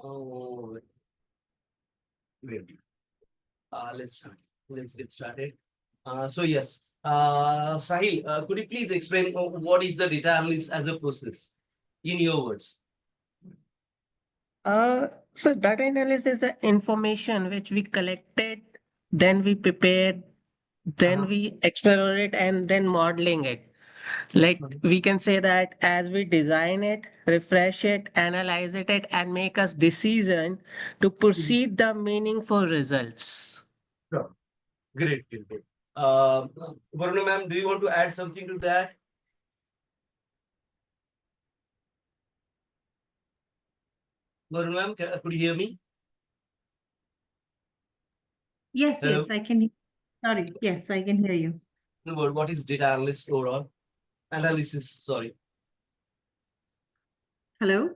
Oh, wait. Let's start. Let's get started. So yes, Sahil, could you please explain what is the data analysis as a process in your words? So data analysis is a information which we collected, then we prepared, then Uh-huh. we explore it, and then modeling it. Like we can say that as we design it, refresh it, analyze it, and make us decision to Mhm. proceed the meaningful results. Sure. Great, great, great. Uh, Varuna ma'am, do you want to add something to that? Varuna ma'am, could you hear me? Yes, Hello. yes, I can. Sorry, yes, I can hear you. What is data analyst overall? Analysis, sorry. Hello?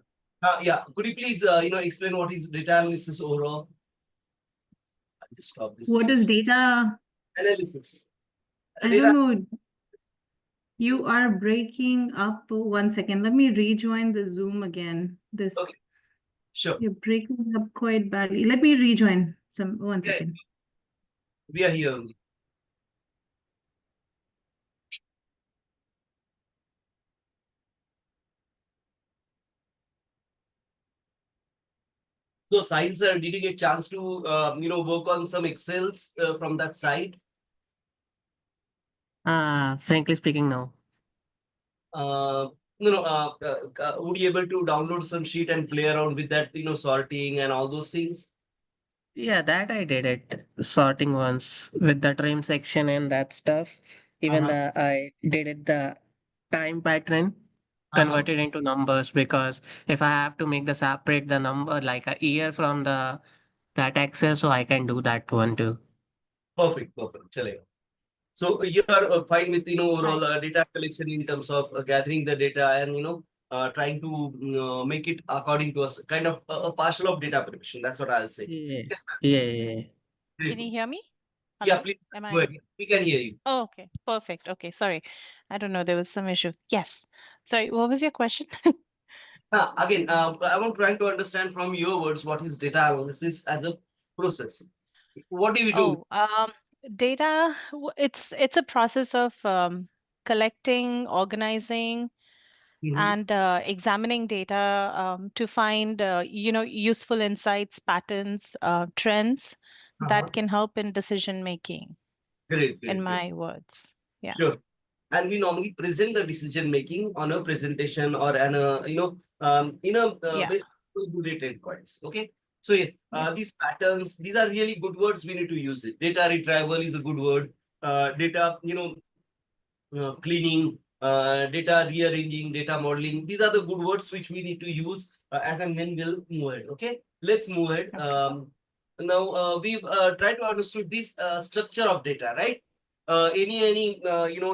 Yeah, could you please, explain what is data analysis overall? I'll just stop this. What is data? Analysis. I Data. don't know. You are breaking up. 1 second. Let me rejoin the Zoom again. Okay, sure. You're breaking up quite badly. Let me rejoin some 1 Yeah, second. we are here only. So, Sahil sir, did you get chance to work on some Excels from that side? Frankly speaking, no. Uh, would you able to download some sheet and play around with that, sorting and all those things? Yeah, that I did it. Sorting once with the trim section and that stuff. Even Uh-huh. the I did it the time pattern Uh-huh. converted into numbers because if I have to make the separate the number like a year from the that Excel, so I can do that one too. Perfect, perfect. Chalega. So you are fine with overall Hi. data collection in terms of gathering the data and trying to make it according to us kind of a partial of data preparation. That's what I'll say. Yeah, Yes, ma'am. yeah, yeah. Great. Can you hear me? Yeah, Hello? please Am go I? ahead. We can hear you. Oh, okay. Perfect. Okay. Sorry. I don't know. There was some issue. Yes. Sorry. What was your question? Again, I'm trying to understand from your words what is data analysis as a process. What do we do? Oh, data, it's a process of collecting, organizing, Mhm. and examining data to find useful insights, patterns, trends Uh-huh. that can help in decision making, Great, in great, great. my words. Yeah. Sure. And we normally present the decision making on a presentation or an Yeah. based on bulleted points. Okay. So yes, these Yes. patterns, these are really good words. We need to use it. Data retrieval is a good word. Data, cleaning, data rearranging, data modeling. These are the good words which we need to use as and when we'll move ahead. Okay, let's move ahead. Okay. Now we've tried to understand this structure of data, right? Any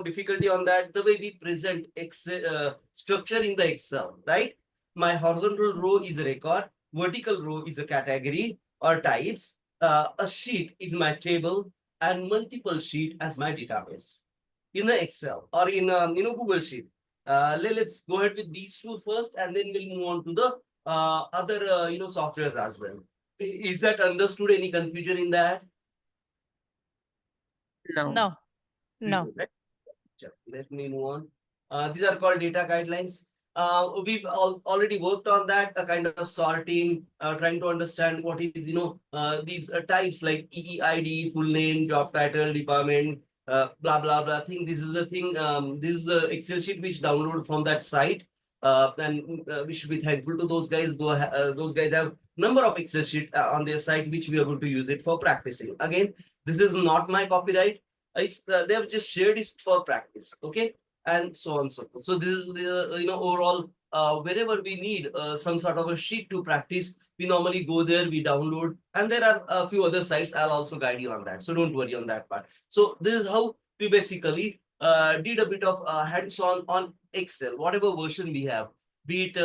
difficulty on that? The way we present Excel structure in the Excel, right? My horizontal row is a record, vertical row is a category or types. A sheet is my table, and multiple sheet as my database in the Excel or in Google Sheet. Let's go ahead with these two first, and then we'll move on to the other softwares as well. Is that understood? Any confusion in that? No. No. No. Right? Let me move on. These are called data guidelines. We've already worked on that, a kind of sorting, trying to understand what is, these types like EEID, full name, job title, department, blah, blah, blah. I think this is a thing. This is the Excel sheet which download from that site. And we should be thankful to those guys. Those guys have number of Excel sheet on their site, which we are going to use it for practicing. Again, this is not my copyright. They have just shared it for practice, okay, and so on and so forth. So this is the overall wherever we need some sort of a sheet to practice, we normally go there, we download, and there are a few other sites. I'll also guide you on that, so don't worry on that part. So this is how we basically did a bit of hands-on on Excel, whatever version we have, be it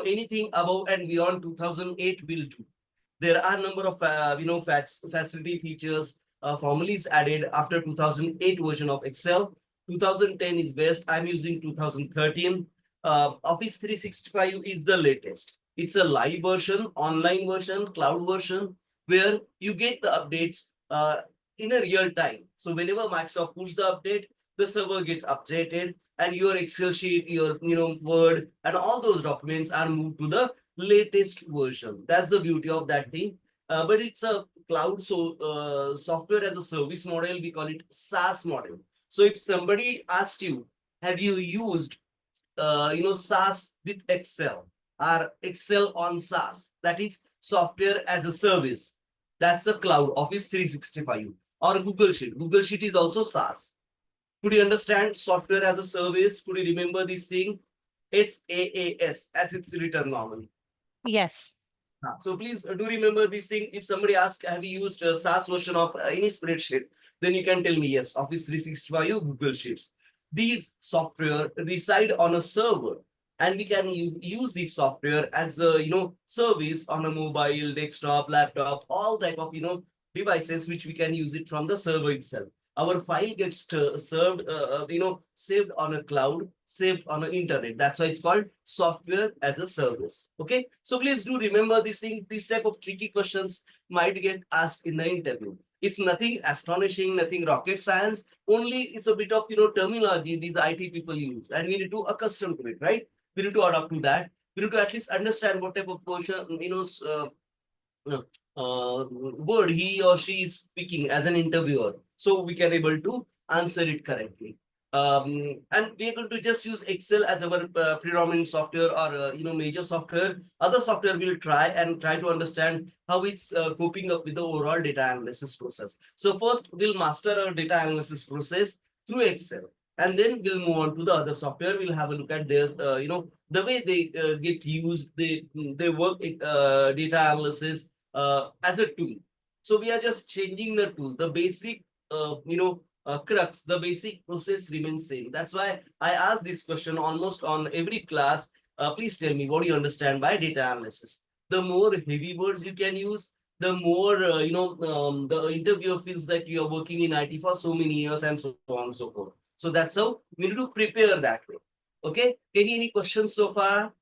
anything above and beyond 2008 will do. There are a number of facility features formulas added after 2008 version of Excel. 2010 is best. I'm using 2013. Office 365 is the latest. It's a live version, online version, cloud version, where you get the updates in a real time. So whenever Microsoft push the update, the server gets updated, and your Excel sheet, your Word, and all those documents are moved to the latest version. That's the beauty of that thing. But it's a cloud, so software as a service model. We call it SaaS model. So if somebody asked you, have you used SaaS with Excel or Excel on SaaS? That is software as a service. That's a cloud, Office 365 or Google Sheet. Google Sheet is also SaaS. Could you understand software as a service? Could you remember this thing? SaaS, as it's written normally. Yes. So please do remember this thing. If somebody asks, have you used a SaaS version of any spreadsheet? Then you can tell me yes, Office 365, Google Sheets. These software reside on a server, and we can use this software as a service on a mobile, desktop, laptop, all type of devices which we can use it from the server itself. Our file gets saved on a cloud, saved on the internet. That's why it's called software as a service. Okay, so please do remember this thing. This type of tricky questions might get asked in the interview. It's nothing astonishing, nothing rocket science. Only it's a bit of terminology these IT people use, and we need to accustom to it, right? We need to adapt to that. We need to at least understand what type of question word he or she is speaking as an interviewer, so we can able to answer it correctly. And we are going to just use Excel as our predominant software, or major software. Other software will try to understand how it's coping up with the overall data analysis process. So first we'll master our data analysis process through Excel, and then we'll move on to the other software. We'll have a look at their the way they get used. They work data analysis as a tool. So we are just changing the tool. The basic crux, the basic process remains same. That's why I ask this question almost on every class. Please tell me, what do you understand by data analysis? The more heavy words you can use, the more the interviewer feels that you are working in IT for so many years, and so on and so forth. So that's how we need to prepare that way. Okay, any questions so far?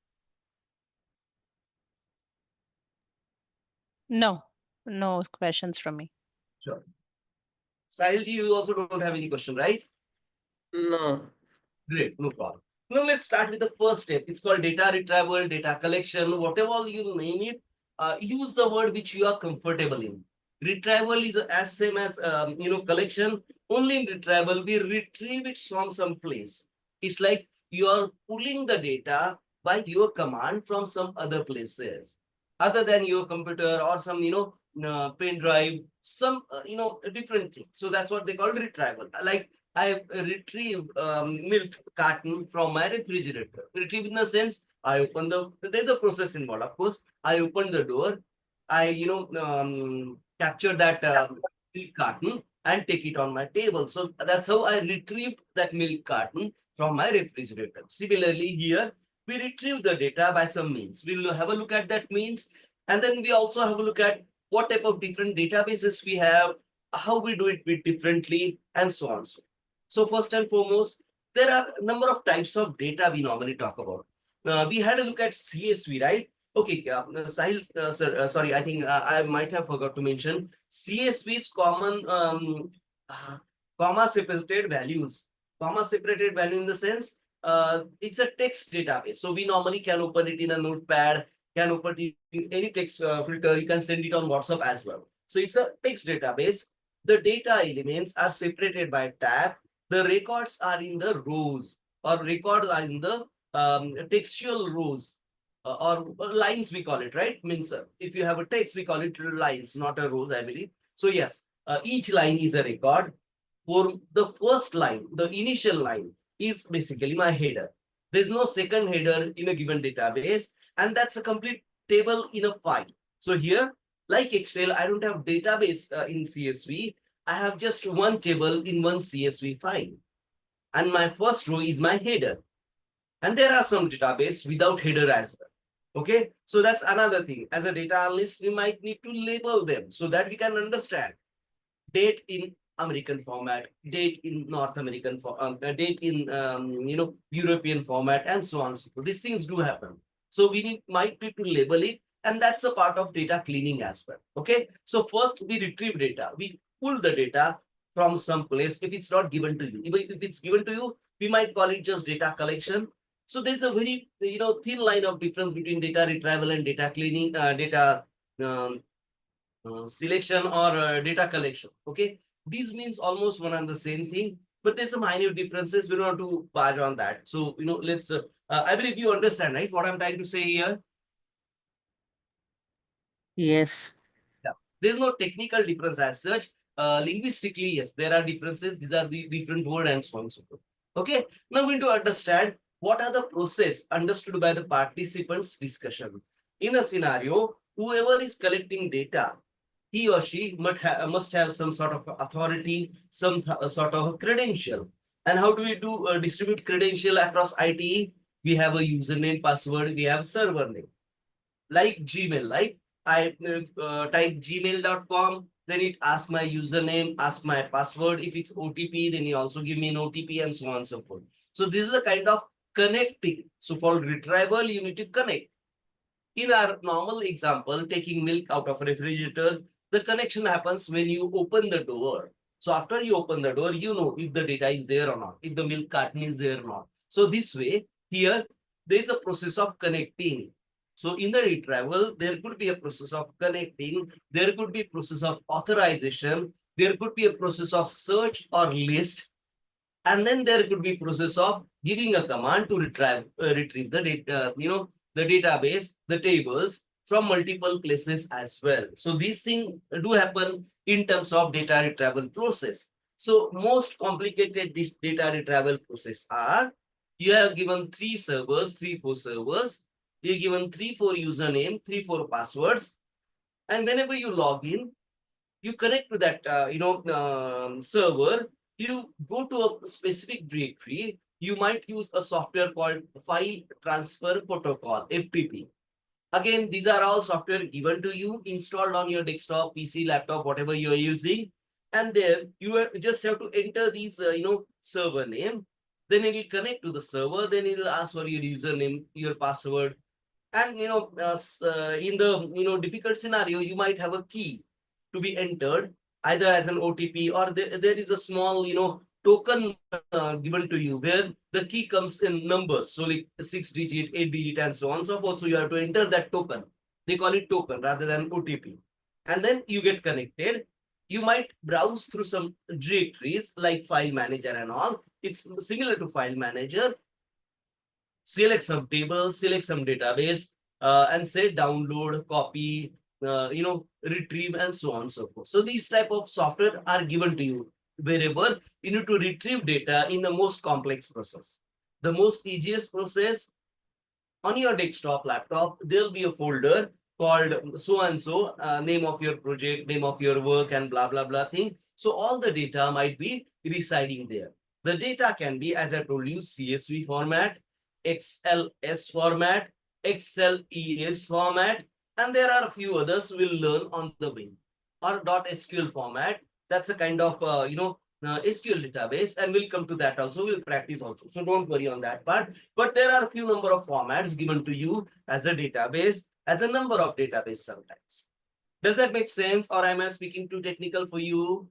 No, no questions from me. Sure. Sahilji, you also don't have any question, right? No. Great, no problem. Now let's start with the first step. It's called data retrieval, data collection, whatever you name it. Use the word which you are comfortable in. Retrieval is as same as collection. Only in retrieval we retrieve it from some place. It's like you are pulling the data by your command from some other places, other than your computer or some pen drive, some different thing. So that's what they call retrieval. Like I retrieved milk carton from my refrigerator. Retrieve in the sense I open there's a process involved, of course. I open the door, I capture that milk carton and take it on my table. So that's how I retrieved that milk carton from my refrigerator. Similarly, here we retrieve the data by some means. We'll have a look at that means, and then we also have a look at what type of different databases we have, how we do it bit differently, and so on. So first and foremost, there are a number of types of data we normally talk about. We had a look at CSV, right? Okay, Sahil, sir, sorry, I think I might have forgot to mention CSV is common comma separated values. Comma separated value in the sense it's a text database. So we normally can open it in a notepad, can open it in any text filter. You can send it on WhatsApp as well. So it's a text database. The data elements are separated by tab. The records are in the rows, or records are in the textual rows, or lines we call it, right? Means if you have a text, we call it lines, not a rows, I believe. So yes, each line is a record. For the first line, the initial line is basically my header. There's no second header in a given database, and that's a complete table in a file. So here, like Excel, I don't have database in CSV. I have just one table in one CSV file. And my first row is my header. And there are some database without header as well. Okay, so that's another thing. As a data analyst, we might need to label them so that we can understand date in American format, date in North American date in European format, and so on. So these things do happen. So might need to label it, and that's a part of data cleaning as well. Okay. So first we retrieve data. We pull the data from some place if it's not given to you. If it's given to you, we might call it just data collection. So there's a very thin line of difference between data retrieval and data cleaning, data um, selection or data collection. Okay, these means almost one and the same thing, but there's some minor differences. We don't want to barge on that. So let's. I believe you understand, right? What I'm trying to say here. Yes. Yeah. There's no technical difference as such. Linguistically, yes, there are differences. These are the different word and so on and so forth. Okay. Now we need to understand what are the process understood by the participants discussion. In a scenario, whoever is collecting data, he or she must have some sort of authority, some sort of credential. And how do we do distribute credential across ITE? We have a username, password, we have server name. Like Gmail, like I type gmail.com, then it asks my username, asks my password. If it's OTP, then you also give me an OTP and so on and so forth. So this is a kind of connecting. So for retrieval, you need to connect. In our normal example, taking milk out of a refrigerator, the connection happens when you open the door. So after you open the door, you know if the data is there or not, if the milk carton is there or not. So this way, here, there is a process of connecting. So in the retrieval, there could be a process of connecting, there could be a process of authorization, there could be a process of search or list, and then there could be process of giving a command to retrieve the data, the database, the tables from multiple places as well. So these things do happen in terms of data retrieval process. So most complicated data retrieval process are, you have given 3 servers, 3-4 servers, you given 3-4 username, 3-4 passwords, and whenever you log in, you connect to that server, you go to a specific directory, you might use a software called file transfer protocol, FTP. Again, these are all software given to you, installed on your desktop, PC, laptop, whatever you are using, and there you just have to enter these server name, then it will connect to the server, then it will ask for your username, your password, and in the difficult scenario, you might have a key to be entered either as an OTP, or there is a small token given to you where the key comes in numbers. So like 6-digit, 8-digit, and so on and so forth. So you have to enter that token. They call it token rather than OTP. And then you get connected. You might browse through some directories like file manager and all. It's similar to file manager. Select some tables, select some database, and say download, copy, retrieve, and so on and so forth. So these type of software are given to you wherever you need to retrieve data in the most complex process. The most easiest process, on your desktop laptop, there'll be a folder called so and so, name of your project, name of your work, and blah blah blah thing. So all the data might be residing there. The data can be, as I told you, CSV format, XLS format, XLES format, and there are a few others we'll learn on the way. Or .SQL format. That's a kind of SQL database, and we'll come to that also. We'll practice also. So don't worry on that part. But there are a few number of formats given to you as a database, as a number of database sometimes. Does that make sense, or am I speaking too technical for you?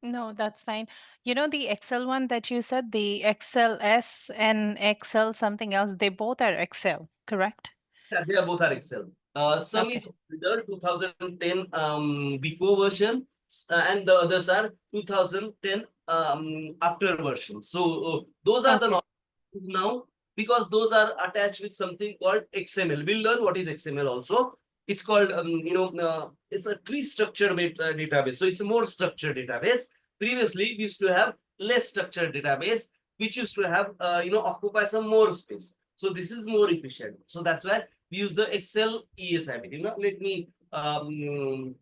No, that's fine. You know, the Excel one that you said, the XLS and Excel something else, they both are Excel, correct? Yeah, they are both are Excel. Some Okay. is older 2010 before version, and the others are 2010 after version. So those are the Okay. now, because those are attached with something called XML. We'll learn what is XML also. It's called it's a tree structured database. So it's a more structured database. Previously, we used to have less structured database, which used to have occupy some more space. So this is more efficient. So that's why we use the Excel ESIB. Let me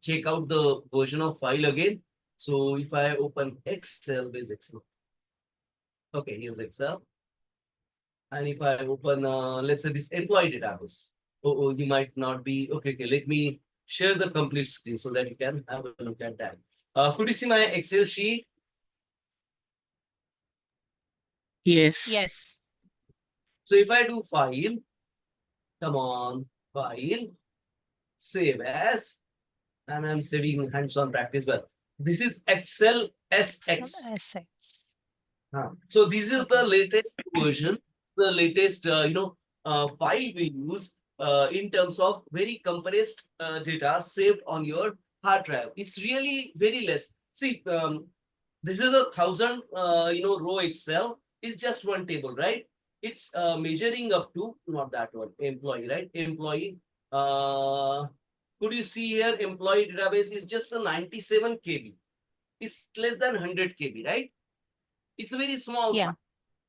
check out the version of file again. So if I open Excel, there's Excel. Okay, here's Excel. And if I open, let's say this employee database, you might not be, okay, let me share the complete screen so that you can have a look at that. Could you see my Excel sheet? Yes. Yes. So if I do file, Come on, file, save as, and I'm saving hands-on practice. Well, this is Excel Excel SX. assets. So this is the Okay. latest version, the latest file we use in terms of very compressed data saved on your hard drive. It's really very less. See, this is 1,000 row Excel. It's just one table, right? It's measuring up to not that one employee, right? Employee. Could you see here? Employee database is just a 97 KB. It's less than 100 KB, right? It's a very small Yeah. file.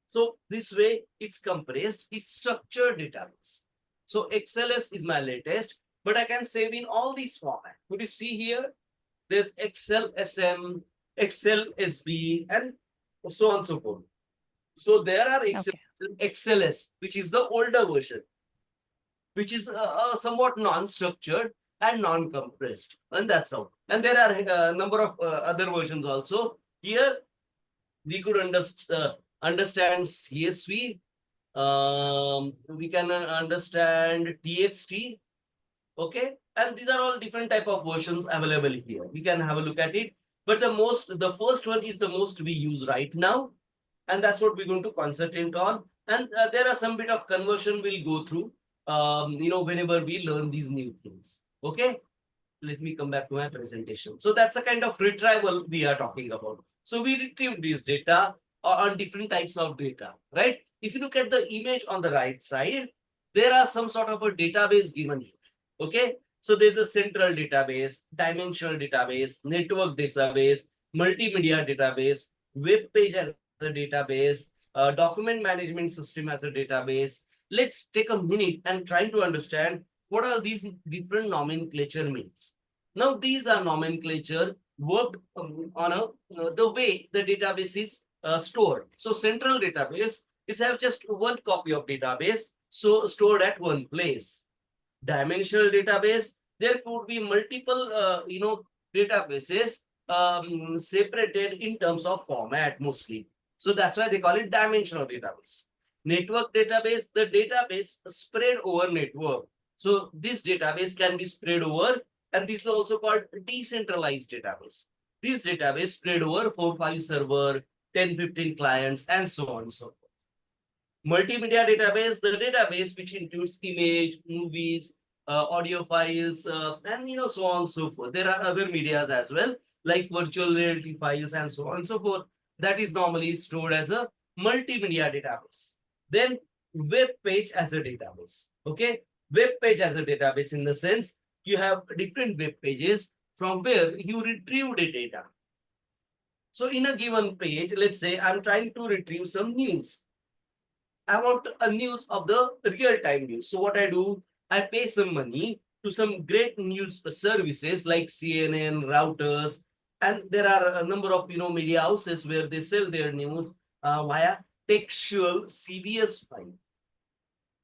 So this way it's compressed, it's structured database. So XLS is my latest, but I can save in all these formats. Could you see here? There's Excel SM, Excel SB, and so on and so forth. So there are Okay. XLS, which is the older version, which is somewhat non-structured and non-compressed, and that's how. And there are a number of other versions also. Here we could understand CSV. We can understand TXT. Okay, and these are all different type of versions available here. We can have a look at it. But the first one is the most we use right now, and that's what we're going to concentrate on. And there are some bit of conversion we'll go through. Whenever we learn these new things. Okay, let me come back to my presentation. So that's a kind of retrieval we are talking about. So we retrieve this data on different types of data, right? If you look at the image on the right side, there are some sort of a database given here. Okay, so there's a central database, dimensional database, network database, multimedia database, web page as a database, document management system as a database. Let's take a minute and try to understand what are these different nomenclature means. Now these are nomenclature worked on the way the database is stored. So central database is have just one copy of database, so stored at one place. Dimensional database, there could be multiple databases separated in terms of format mostly. So that's why they call it dimensional database. Network database, the database spread over network. So this database can be spread over, and this is also called decentralized database. This database spread over 4-5 server, 10-15 clients, and so on and so forth. Multimedia database, the database which includes image, movies, audio files, and so on and so forth. There are other medias as well, like virtual reality files and so on and so forth. That is normally stored as a multimedia database. Then web page as a database. Okay, web page as a database in the sense you have different web pages from where you retrieve the data. So in a given page, let's say I'm trying to retrieve some news. I want a news of the real-time news. So what I do, I pay some money to some great news services like CNN, Reuters, and there are a number of media houses where they sell their news via textual CBS file.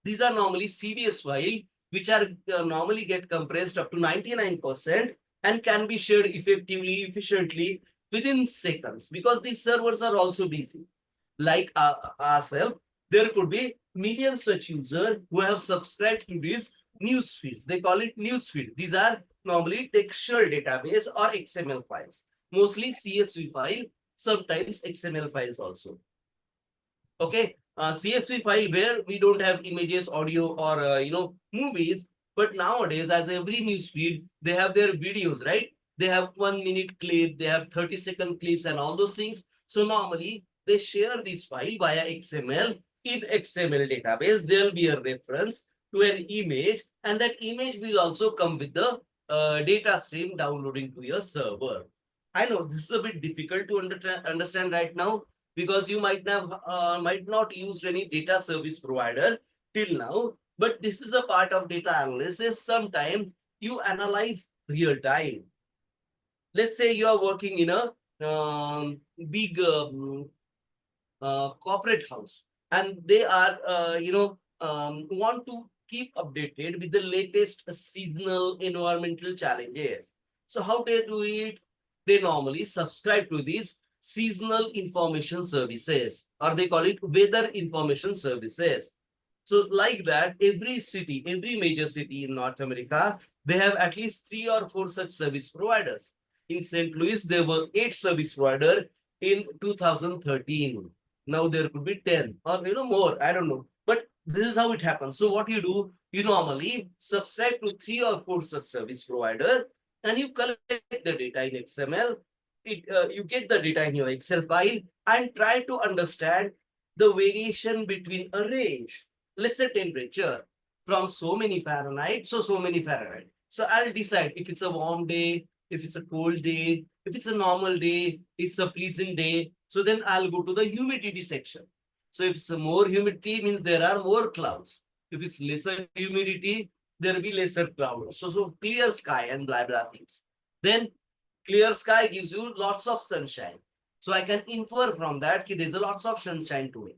These are normally CBS file which are normally get compressed up to 99% and can be shared effectively, efficiently within seconds because these servers are also busy. Like ourselves, there could be millions such users who have subscribed to these news feeds. They call it news feed. These are normally textual database or XML files, mostly CSV file, sometimes XML files also. Okay, CSV file where we don't have images, audio, or movies. But nowadays, as every news feed, they have their videos, right? They have 1 minute clip, they have 30-second clips, and all those things. So normally they share this file via XML. In XML database, there will be a reference to an image, and that image will also come with the data stream downloading to your server. I know this is a bit difficult to understand right now because you might not use any data service provider till now, but this is a part of data analysis. Sometimes you analyze real time. Let's say you are working in a big corporate house, and they are want to keep updated with the latest seasonal environmental challenges. So how they do it? They normally subscribe to these seasonal information services, or they call it weather information services. So like that, every city, every major city in North America, they have at least 3 or 4 such service providers. In St. Louis, there were 8 service providers in 2013. Now there could be 10 or more. I don't know. But this is how it happens. So what you do, you normally subscribe to 3 or 4 such service provider and you collect the data in XML. You get the data in your Excel file and try to understand the variation between a range. Let's say temperature from so many Fahrenheit, so many Fahrenheit. So I'll decide if it's a warm day, if it's a cold day, if it's a normal day, it's a pleasant day. So then I'll go to the humidity section. So if it's a more humidity, means there are more clouds. If it's lesser humidity, there will be lesser clouds. So clear sky and blah blah things. Then clear sky gives you lots of sunshine. So I can infer from that that there's a lots of sunshine today.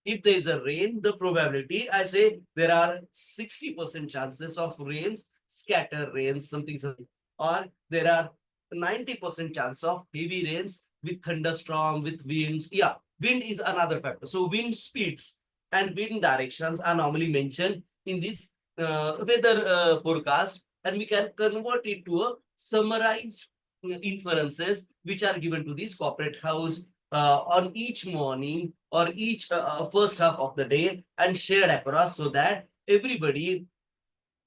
If there is a rain, the probability, I say there are 60% chances of rains, scatter rains, something, or there are 90% chance of heavy rains with thunderstorm, with winds. Yeah, wind is another factor. So wind speeds and wind directions are normally mentioned in this weather forecast, and we can convert it to a summarized inferences which are given to this corporate house on each morning or each first half of the day and shared across so that everybody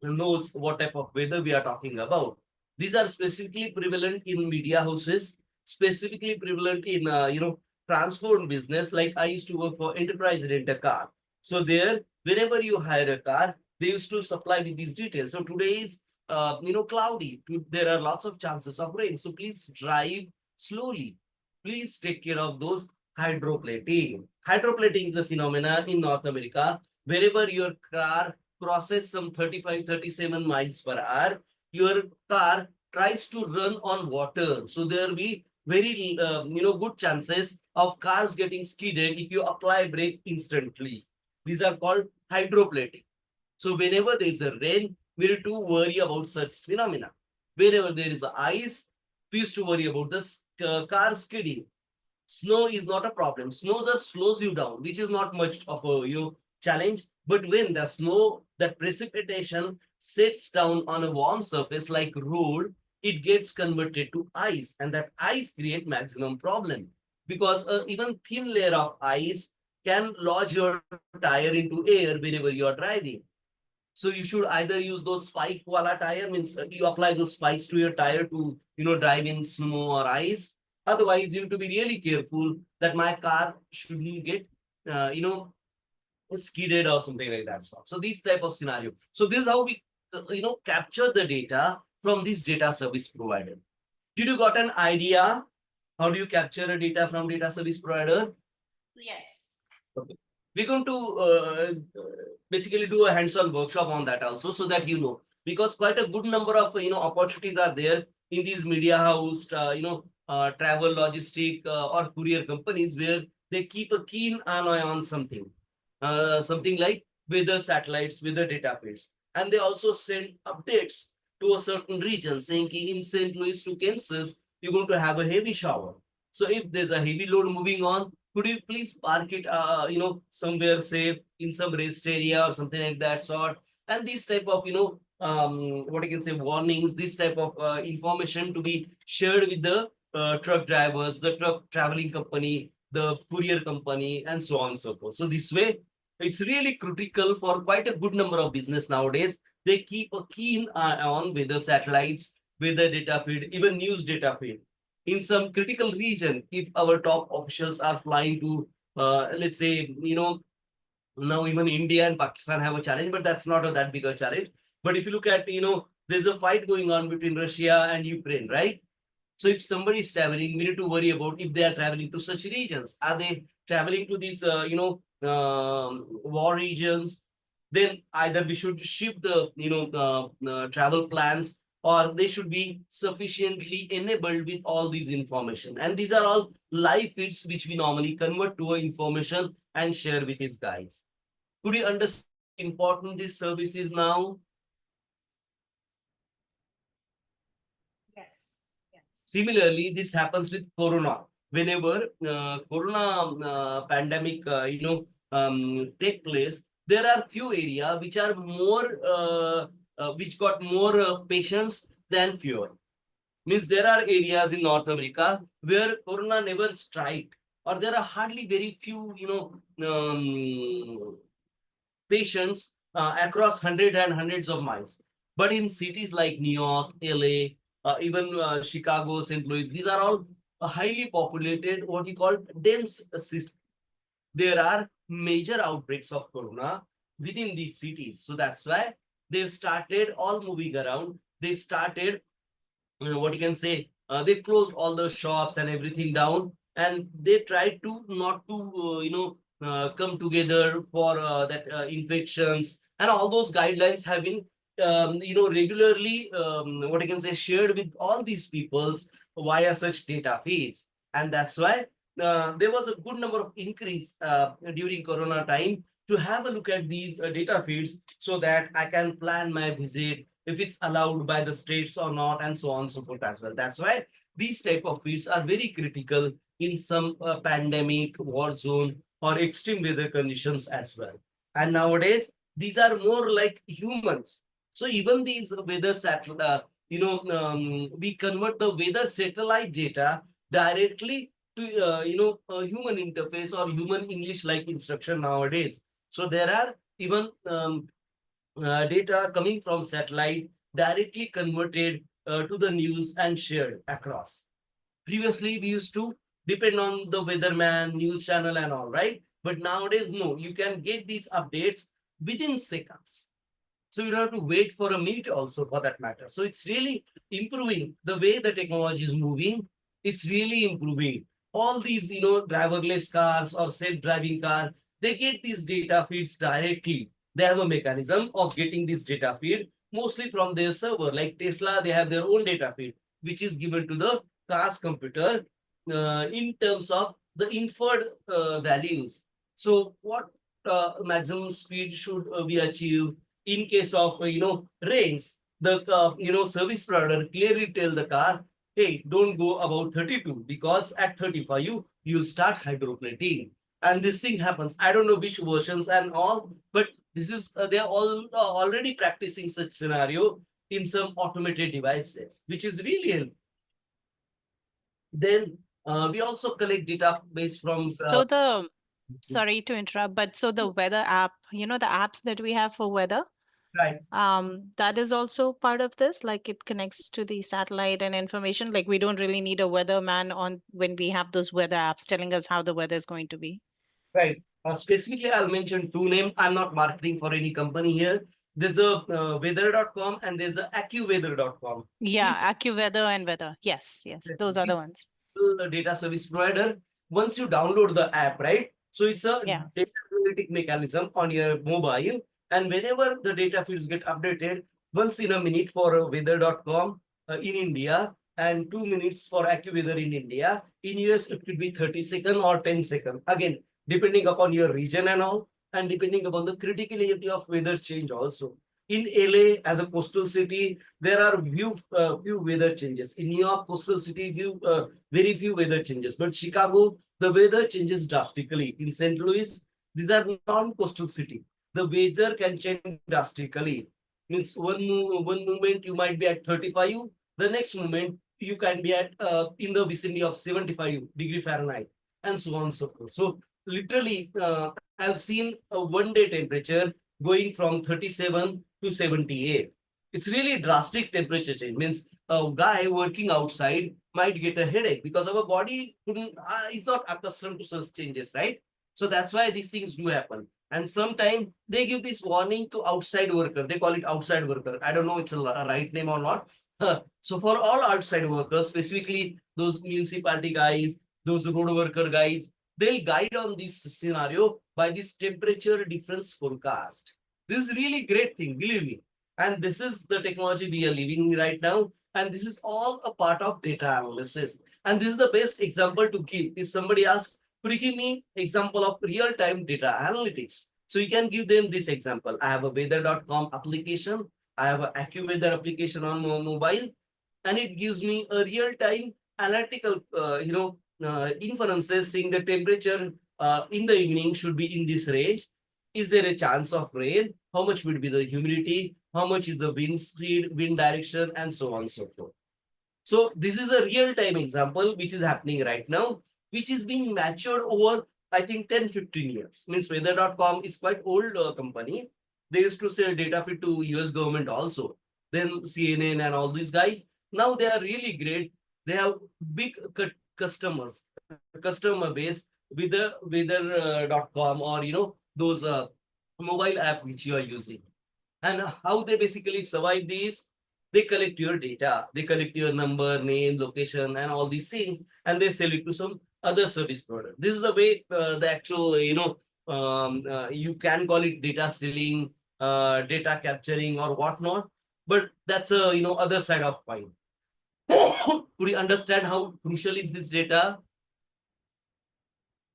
knows what type of weather we are talking about. These are specifically prevalent in media houses, specifically prevalent in transport business. Like I used to work for Enterprise Rent a Car. So there, whenever you hire a car, they used to supply with these details. So today is cloudy. There are lots of chances of rain. So please drive slowly. Please take care of those hydroplating. Hydroplating is a phenomenon in North America. Wherever your car crosses some 35, 37 miles per hour, your car tries to run on water. So there will be very good chances of cars getting skidded if you apply brake instantly. These are called hydroplating. So whenever there is a rain, we need to worry about such phenomena. Wherever there is ice, we used to worry about the car skidding. Snow is not a problem. Snow just slows you down, which is not much of a challenge. But when the snow, that precipitation sets down on a warm surface like road, it gets converted to ice, and that ice create maximum problem because even thin layer of ice can lodge your tire into air whenever you are driving. So you should either use those spike wala tire, means you apply those spikes to your tire to drive in snow or ice. Otherwise, you have to be really careful that my car shouldn't get skidded or something like that. So this type of scenario. So this is how we capture the data from this data service provider. Did you got an idea? How do you capture a data from data service provider? Yes. Okay. We're going to basically do a hands-on workshop on that also, so that because quite a good number of opportunities are there in these media house, travel, logistic, or courier companies where they keep a keen eye on something, something like weather satellites, weather data feeds, and they also send updates to a certain region saying in St. Louis to Kansas, you're going to have a heavy shower. So if there's a heavy load moving on, could you please park it, somewhere safe in some rest area or something like that sort? And this type of, what you can say, warnings, this type of information to be shared with the truck drivers, the truck traveling company, the courier company, and so on and so forth. So this way, it's really critical for quite a good number of business nowadays. They keep a keen eye on weather satellites, weather data feed, even news data feed. In some critical region, if our top officials are flying to, let's say, now even India and Pakistan have a challenge, but that's not that big a challenge. But if you look at, there's a fight going on between Russia and Ukraine, right? So if somebody is traveling, we need to worry about if they are traveling to such regions. Are they traveling to these, war regions? Then either we should shift the, travel plans, or they should be sufficiently enabled with all these information. And these are all live feeds which we normally convert to information and share with these guys. Could you understand how important this service is now? Yes. Yes. Similarly, this happens with Corona. Whenever Corona pandemic, take place, there are few areas which are more, which got more patients than fewer. Means there are areas in North America where corona never strike, or there are hardly very few, patients across hundreds and hundreds of miles. But in cities like New York, LA, even Chicago, St. Louis, these are all highly populated, what you call dense cities. There are major outbreaks of corona within these cities. So that's why they've started all moving around. They started, what you can say, they closed all the shops and everything down, and they tried to not to come together for that infections, and all those guidelines have been regularly, what I can say, shared with all these peoples via such data feeds. And that's why there was a good number of increase during corona time to have a look at these data feeds, so that I can plan my visit, if it's allowed by the states or not, and so on and so forth as well. That's why these type of fields are very critical in some pandemic, war zone, or extreme weather conditions as well. And nowadays, these are more like humans. So even these weather satellite, we convert the weather satellite data directly to human interface or human English like instruction nowadays. So there are even data coming from satellite directly converted to the news and shared across. Previously, we used to depend on the weatherman, news channel, and all, right? But nowadays, no, you can get these updates within seconds. So you don't have to wait for a minute also for that matter. So it's really improving the way the technology is moving. It's really improving. All these, driverless cars or self-driving car, they get these data feeds directly. They have a mechanism of getting this data feed mostly from their server. Like Tesla, they have their own data feed, which is given to the car's computer in terms of the inferred values. So what maximum speed should we achieve? In case of rains, the service provider clearly tell the car, hey, don't go above 32, because at 35 you'll start hydroplaning. And this thing happens. I don't know which versions and all, but this is they are all already practicing such scenario in some automated devices, which is really helpful. Then we also collect data based from So sorry to interrupt, but so the weather app, the apps that we have for weather, right. that is also part of this, like it connects to the satellite and information. Like we don't really need a weatherman on when we have those weather apps telling us how the weather is going to be. Right. Specifically, I'll mention two names. I'm not marketing for any company here. There's a weather.com and there's a accuweather.com. Yeah, AccuWeather and weather. Yes, those are the These ones. the data service provider. Once you download the app, right? So it's a Yeah. data analytic mechanism on your mobile. And whenever the data feeds get updated, once in a minute for weather.com in India, and 2 minutes for AccuWeather in India. In US, it could be 30 seconds or 10 seconds. Again, depending upon your region and all, and depending upon the criticality of weather change also. In LA, as a coastal city, there are few weather changes. In New York, coastal city, very few weather changes. But Chicago, the weather changes drastically. In St. Louis, these are non-coastal city. The weather can change drastically. Means one moment you might be at 35, the next moment you can be at in the vicinity of 75 degrees Fahrenheit, and so on and so forth. So literally, I've seen a 1 day temperature going from 37 to 78. It's really drastic temperature change. Means a guy working outside might get a headache because our body is not accustomed to such changes, right? So that's why these things do happen. And sometimes they give this warning to outside worker. They call it outside worker. I don't know it's a right name or not. So for all outside workers, specifically those municipality guys, those road worker guys, they'll guide on this scenario by this temperature difference forecast. This is really great thing, believe me. And this is the technology we are living right now. And this is all a part of data analysis. And this is the best example to give. If somebody asks, could you give me example of real-time data analytics? So you can give them this example. I have a weather.com application. I have an AccuWeather application on mobile, and it gives me a real-time analytical, inferences saying the temperature in the evening should be in this range. is there a chance of rain? How much would be the humidity? How much is the wind speed, wind direction, and so on and so forth. So this is a real-time example which is happening right now, which is being matured over, I think, 10, 15 years. Means weather.com is quite old company. They used to sell data feed to US government also. Then CNN and all these guys. Now they are really great. They have big customers, customer base with the weather.com or those mobile app which you are using. And how they basically survive these, they collect your data, they collect your number, name, location, and all these things, and they sell it to some other service provider. This is the way the actual, you can call it data stealing, data capturing, or whatnot. But that's a other side of coin. Could you understand how crucial is this data?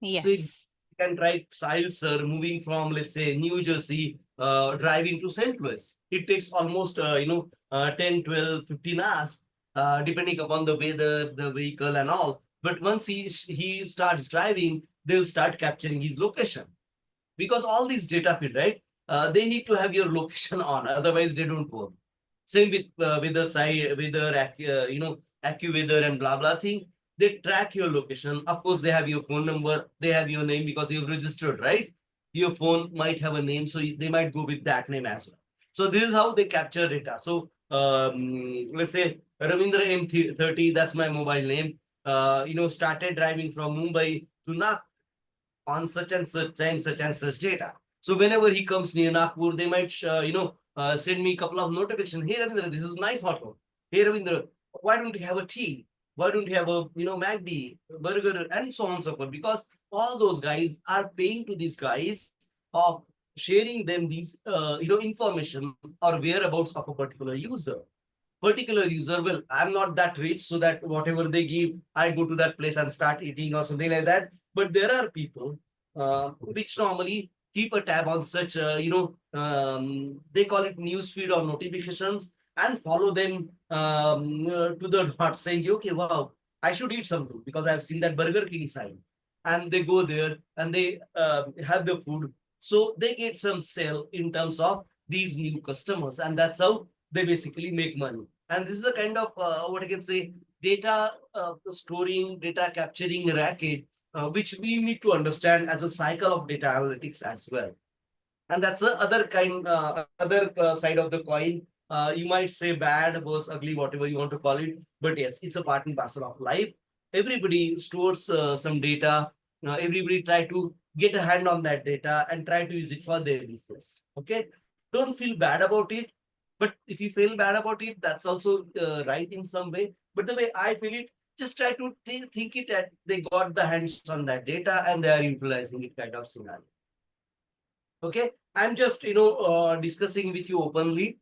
So you Yes. can try Siles, sir, moving from, let's say, New Jersey, driving to St. Louis. It takes almost, 10, 12, 15 hours, depending upon the weather, the vehicle and all. But once he starts driving, they'll start capturing his location. Because all these data feed, right? They need to have your location on, otherwise they don't work. Same with weather side, weather, AccuWeather and blah blah thing. They track your location. Of course, they have your phone number, they have your name because you've registered, right? Your phone might have a name, so they might go with that name as well. So this is how they capture data. So let's say Ravindra M30, that's my mobile name. Started driving from Mumbai to Nagpur on such and such time, such and such data. So whenever he comes near Nagpur, they might, send me a couple of notifications. Hey, Ravindra, this is nice hotel. Hey, Ravindra, why don't you have a tea? Why don't you have a, MACD, burger, and so on and so forth? Because all those guys are paying to these guys of sharing them these, information or whereabouts of a particular user. Well, I'm not that rich, so that whatever they give, I go to that place and start eating or something like that. But there are people which normally keep a tab on such, they call it newsfeed or notifications, and follow them to the dot, saying, okay, wow, I should eat something because I've seen that Burger King sign. And they go there and they have the food. So they get some sale in terms of these new customers. And that's how they basically make money. And this is a kind of what I can say, data storing, data capturing racket, which we need to understand as a cycle of data analytics as well. And that's the other side of the coin. You might say bad, worse, ugly, whatever you want to call it, but yes, it's a part and parcel of life. Everybody stores some data. Everybody try to get a hand on that data and try to use it for their business. Okay, don't feel bad about it. But if you feel bad about it, that's also right in some way. But the way I feel it, just try to think it that they got the hands on that data and they are utilizing it, kind of scenario. Okay, I'm just discussing with you openly,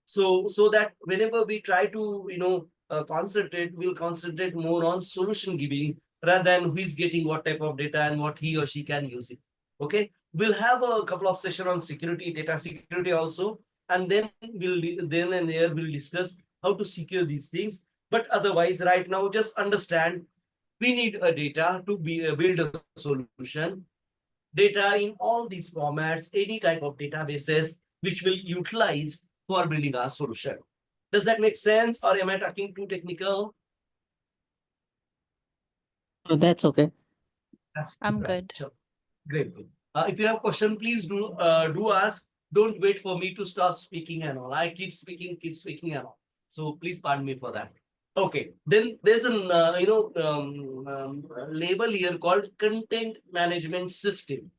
so that whenever we try to concentrate, we'll concentrate more on solution giving rather than who is getting what type of data and what he or she can use it. Okay, we'll have a couple of sessions on security, data security also, and then we'll discuss how to secure these things. But otherwise, right now, just understand we need a data to build a solution. Data in all these formats, any type of databases which will utilize for building our solution. Does that make sense, or am I talking too technical? That's okay. That's I'm right. good. Sure. Great. If you have question, please do ask. Don't wait for me to start speaking and all. I keep speaking and all. So please pardon me for that. Okay. Then there's an label here called content management system,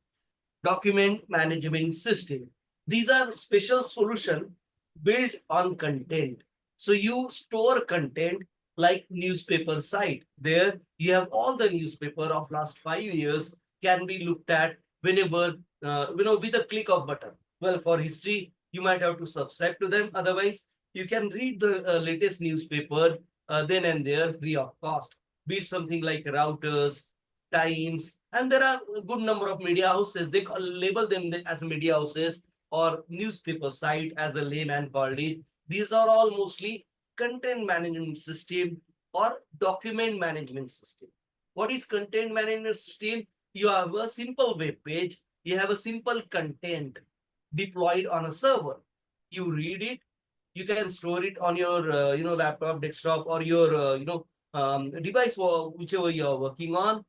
document management system. These are special solution built on content. So you store content like newspaper site. There you have all the newspaper of last 5 years can be looked at whenever, with a click of button. Well, for history, you might have to subscribe to them. Otherwise, you can read the latest newspaper then and there free of cost. Be it something like routers, times, and there are a good number of media houses. They label them as media houses or newspaper site, as a layman called it. These are all mostly content management system or document management system. What is content management system? You have a simple web page you have a simple content deployed on a server. You read it, you can store it on your laptop, desktop, or your device, or whichever you are working on,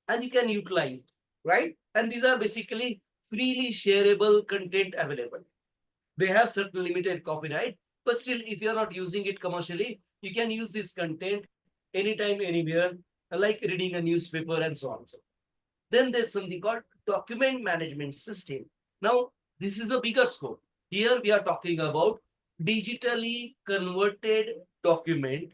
and you can utilize it, right? And these are basically freely shareable content available. They have certain limited copyright, but still, if you're not using it commercially, you can use this content anytime, anywhere, like reading a newspaper and so on. So then there's something called document management system. Now, this is a bigger scope. Here we are talking about digitally converted document,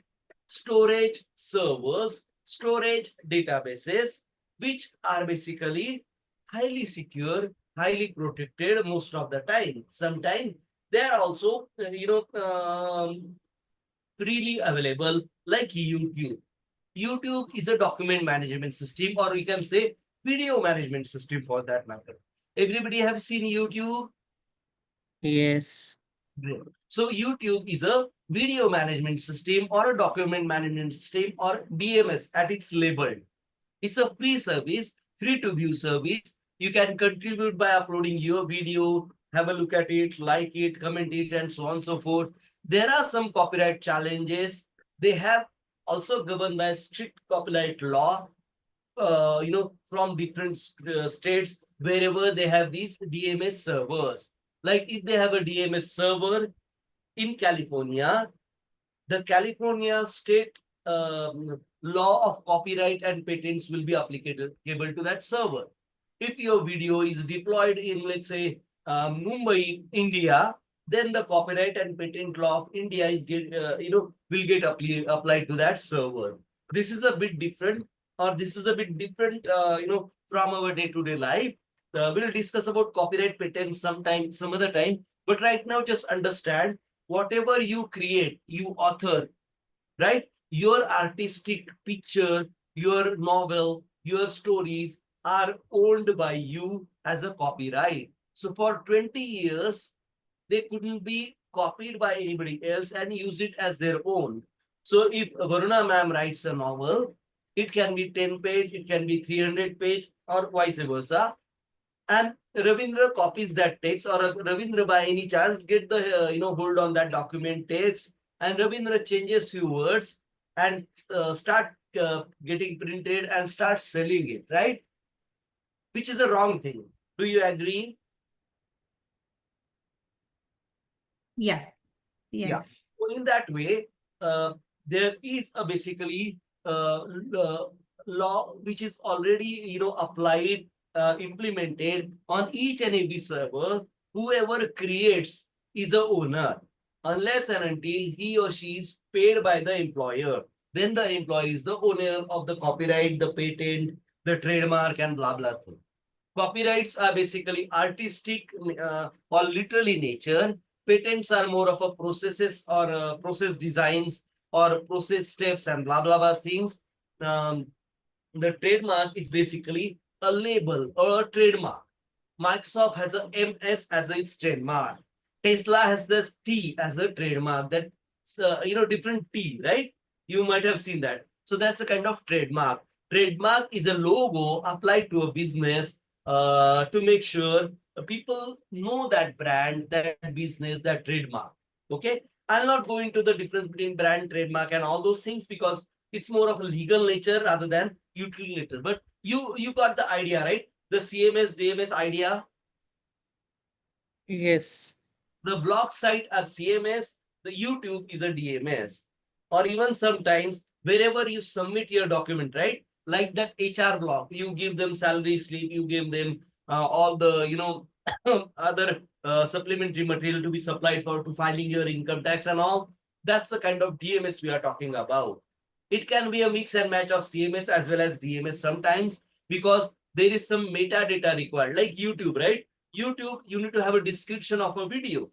storage servers, storage databases, which are basically highly secure, highly protected most of the time. Sometimes they are also, freely available, like YouTube. YouTube is a document management system, or you can say video management system for that matter. Everybody have seen YouTube? Yes. Great. So YouTube is a video management system or a document management system, or DMS at its labeled. It's a free service, free to view service. You can contribute by uploading your video, have a look at it, like it, comment it, and so on and so forth. There are some copyright challenges. They have also governed by strict copyright law, from different states, wherever they have these DMS servers. Like if they have a DMS server in California, the California state law of copyright and patents will be applicable to that server. If your video is deployed in, let's say, Mumbai, India, then the copyright and patent law of India will get applied to that server. This is a bit different, from our day-to-day life. We'll discuss about copyright patents sometime, some other time. But right now, just understand, whatever you create, you author, right? Your artistic picture, your novel, your stories are owned by you as a copyright. So for 20 years, they couldn't be copied by anybody else and use it as their own. So if Varuna ma'am writes a novel, it can be 10 page, it can be 300 page, or vice versa. And Ravindra copies that text, or Ravindra by any chance get the hold on that document text, and Ravindra changes few words and start getting printed and start selling it, right? Which is a wrong thing. Do you agree? Yeah. Yeah. Yes. So in that way, there is a basically law which is already applied, implemented on each and every server. Whoever creates is a owner, unless and until he or she is paid by the employer. Then the employer is the owner of the copyright, the patent, the trademark, and blah blah thing. Copyrights are basically artistic or literally nature. Patents are more of a processes, or process designs, or process steps, and blah blah blah things. The trademark is basically a label or a trademark. Microsoft has a MS as its trademark. Tesla has this T as a trademark. That different T, right? You might have seen that. So that's a kind of trademark. Trademark is a logo applied to a business to make sure people know that brand, that business, that trademark. Okay, I'll not go into the difference between brand, trademark, and all those things, because it's more of a legal nature rather than utilitarian. But you got the idea, right? The CMS, DMS idea. Yes. The blog site are CMS, the YouTube is a DMS. Or even sometimes wherever you submit your document, right? Like that HR blog, you give them salary slip, you give them all the other supplementary material to be supplied for to filing your income tax and all. That's the kind of DMS we are talking about. It can be a mix and match of CMS as well as DMS sometimes, because there is some metadata required, like YouTube, right? YouTube, you need to have a description of a video.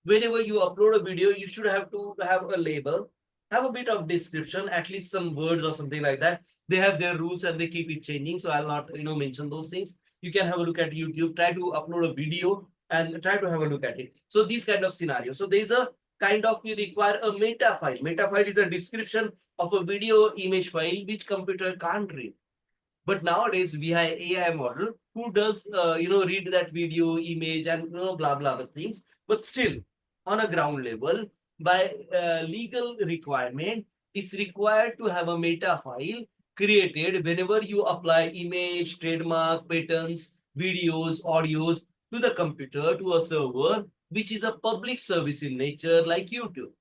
Whenever you upload a video, you should have to have a label, have a bit of description, at least some words or something like that. They have their rules and they keep it changing. So I'll not mention those things. You can have a look at YouTube, try to upload a video and try to have a look at it. So these kind of scenarios. So there's a kind of, you require a meta file. Meta file is a description of a video image file which computer can't read. But nowadays we have AI model who does, read that video, image, and blah blah blah things. But still, on a ground level, by legal requirement, it's required to have a meta file created whenever you apply image, trademark, patents, videos, audios to the computer, to a server, which is a public service in nature, like YouTube.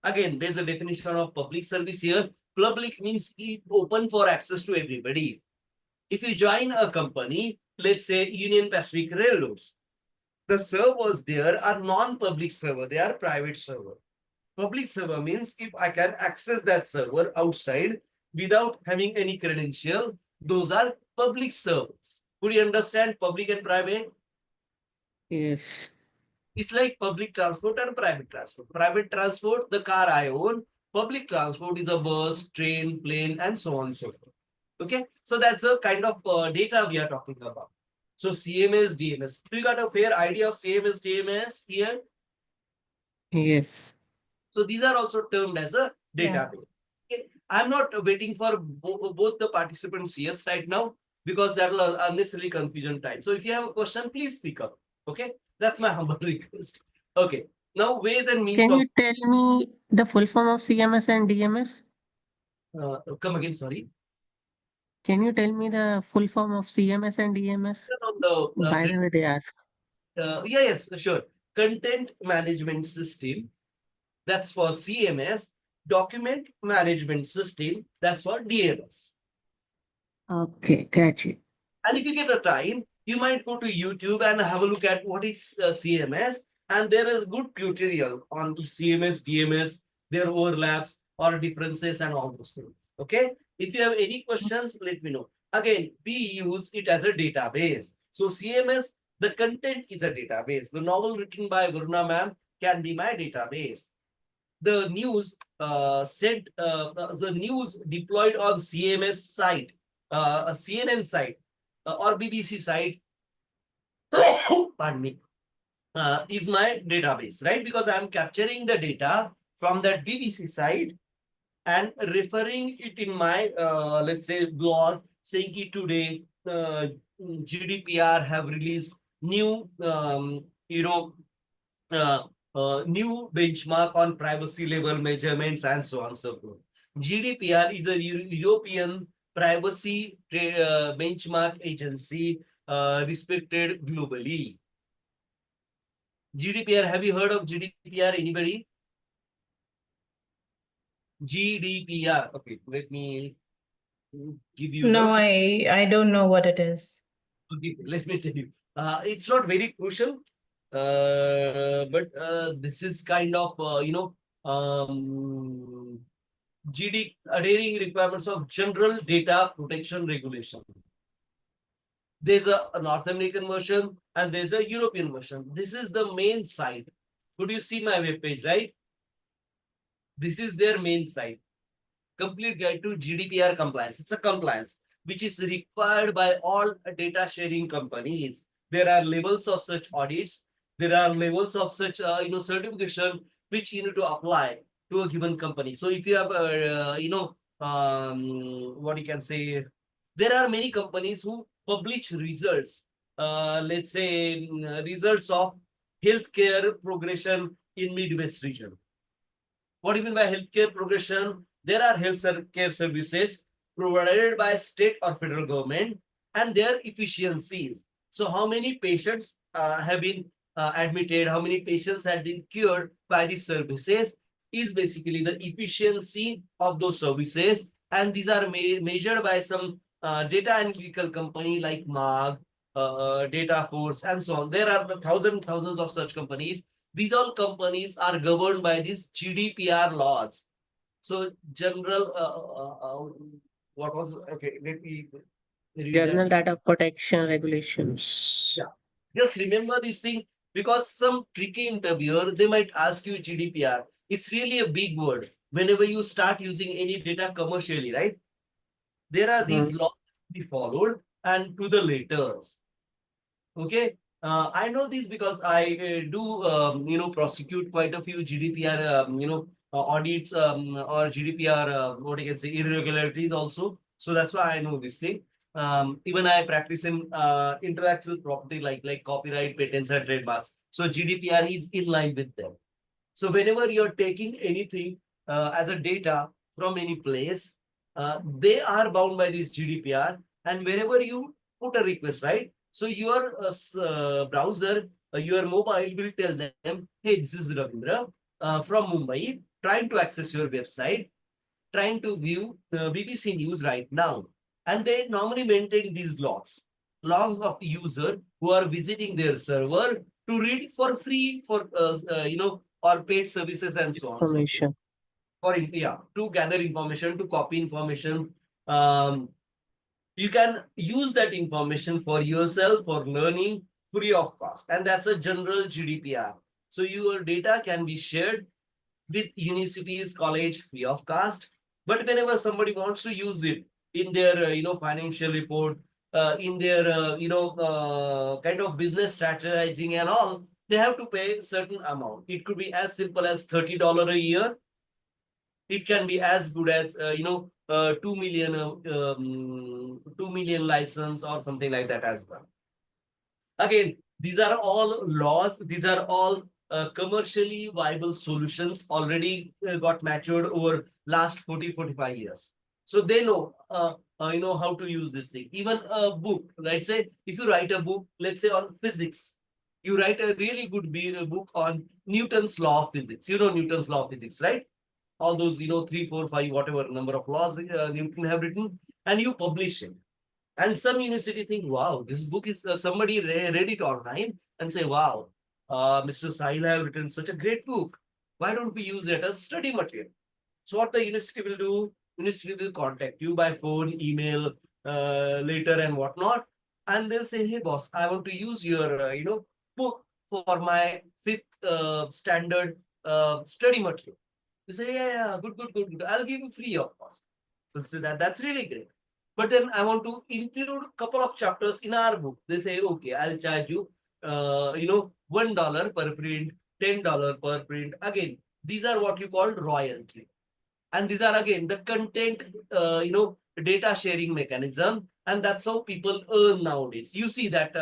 Again, there's a definition of public service here. Public means open for access to everybody. If you join a company, let's say Union Pacific Railroads, the servers there are non-public server, they are private server. Public server means if I can access that server outside without having any credential, those are public servers. Could you understand public and private? Yes. It's like public transport and private transport. Private transport, the car I own. Public transport is a bus, train, plane, and so on and so forth. Okay, so that's a kind of data we are talking about. So CMS, DMS. Do you got a fair idea of CMS, DMS here? Yes. So these are also termed as a Yeah. database. Okay. I'm not waiting for both the participants yes right now, because that will unnecessarily confusion time. So if you have a question, please speak up. Okay, that's my humble request. Okay, now ways and means Can of you tell me the full form of CMS and DMS? come again. Sorry. Can you tell me the full form of CMS and DMS? On the By the way, they ask. yeah, yes, sure. Content management system, that's for CMS. Document management system, that's for DMS. Okay, got you. And if you get a time, you might go to YouTube and have a look at what is CMS. And there is good tutorial on CMS, DMS, their overlaps or differences and all those things. Okay. If you have any questions, let me know. Again, we use it as a database. So CMS, the content is a database. The novel written by Varuna ma'am can be my database. The news the news deployed on CMS site, a CNN site or BBC site, pardon me, is my database, right? Because I'm capturing the data from that BBC site and referring it in my, let's say, blog, saying it today, GDPR have released new, new benchmark on privacy level measurements and so on and so forth. GDPR is a European privacy benchmark agency respected globally. GDPR, have you heard of GDPR? Anybody? GDPR. Okay, let me give you No, the. I don't know what it is. Okay, let me tell you. It's not very crucial, but this is kind of GD adhering requirements of General Data Protection Regulation. There's a North American version and there's a European version. This is the main site. Could you see my web page, right? This is their main site. Complete guide to GDPR compliance. It's a compliance which is required by all data sharing companies. There are levels of such audits. There are levels of such certification which you need to apply to a given company. So if you have what you can say, there are many companies who publish results. Let's say results of healthcare progression in Midwest region. What do you mean by healthcare progression? There are healthcare services provided by state or federal government and their efficiencies. So how many patients have been admitted, how many patients have been cured by these services is basically the efficiency of those services. And these are measured by some data analytical company like MAG, Data Force, and so on. There are thousands of such companies. These all companies are governed by these GDPR laws. So general, what was, okay, let me read Journal that. Data Protection Regulations. Yeah. Just remember this thing, because some tricky interviewer, they might ask you GDPR. It's really a big word. Whenever you start using any data commercially, right? There are these laws to be followed and to the letters. Okay. I know this because I do, prosecute quite a few GDPR, audits or GDPR, what you can say, irregularities also. So that's why I know this thing. Even I practice in intellectual property like copyright, patents, and trademarks. So GDPR is in line with them. So whenever you're taking anything as a data from any place, they are bound by this GDPR. And whenever you put a request, right? So your browser, your mobile will tell them, hey, this is Ravindra from Mumbai, trying to access your website, trying to view the BBC News right now. And they normally maintain these logs of user who are visiting their server to read for free for or paid services and so on. So Information. for to gather information, to copy information. Um, you can use that information for yourself for learning free of cost, and that's a general GDPR. So your data can be shared with universities, college free of cost. But whenever somebody wants to use it in their financial report, in their kind of business strategizing and all, they have to pay certain amount. It could be as simple as $30 a year. It can be as good as 2 million license or something like that as well. Again, these are all laws. These are all commercially viable solutions already got matured over last 40-45 years. So they know how to use this thing. Even a book, right? Say if you write a book, let's say on physics, you write a really good book on Newton's law of physics. You know Newton's law of physics, right? All those 3, 4, 5, whatever number of laws Newton have written, and you publish it. And some university think, wow, this book is somebody read it online and say, wow, Mr. Sahil have written such a great book. Why don't we use it as study material? So what the university will do, university will contact you by phone, email, later and whatnot. And they'll say, hey boss, I want to use your, book for my 5th standard study material. You say, yeah, good. I'll give you free of cost. So that's really great. But then I want to include a couple of chapters in our book. They say, okay, I'll charge you, $1 per print, $10 per print. Again, these are what you call royalty. And these are again the content, data sharing mechanism. And that's how people earn nowadays. You see that,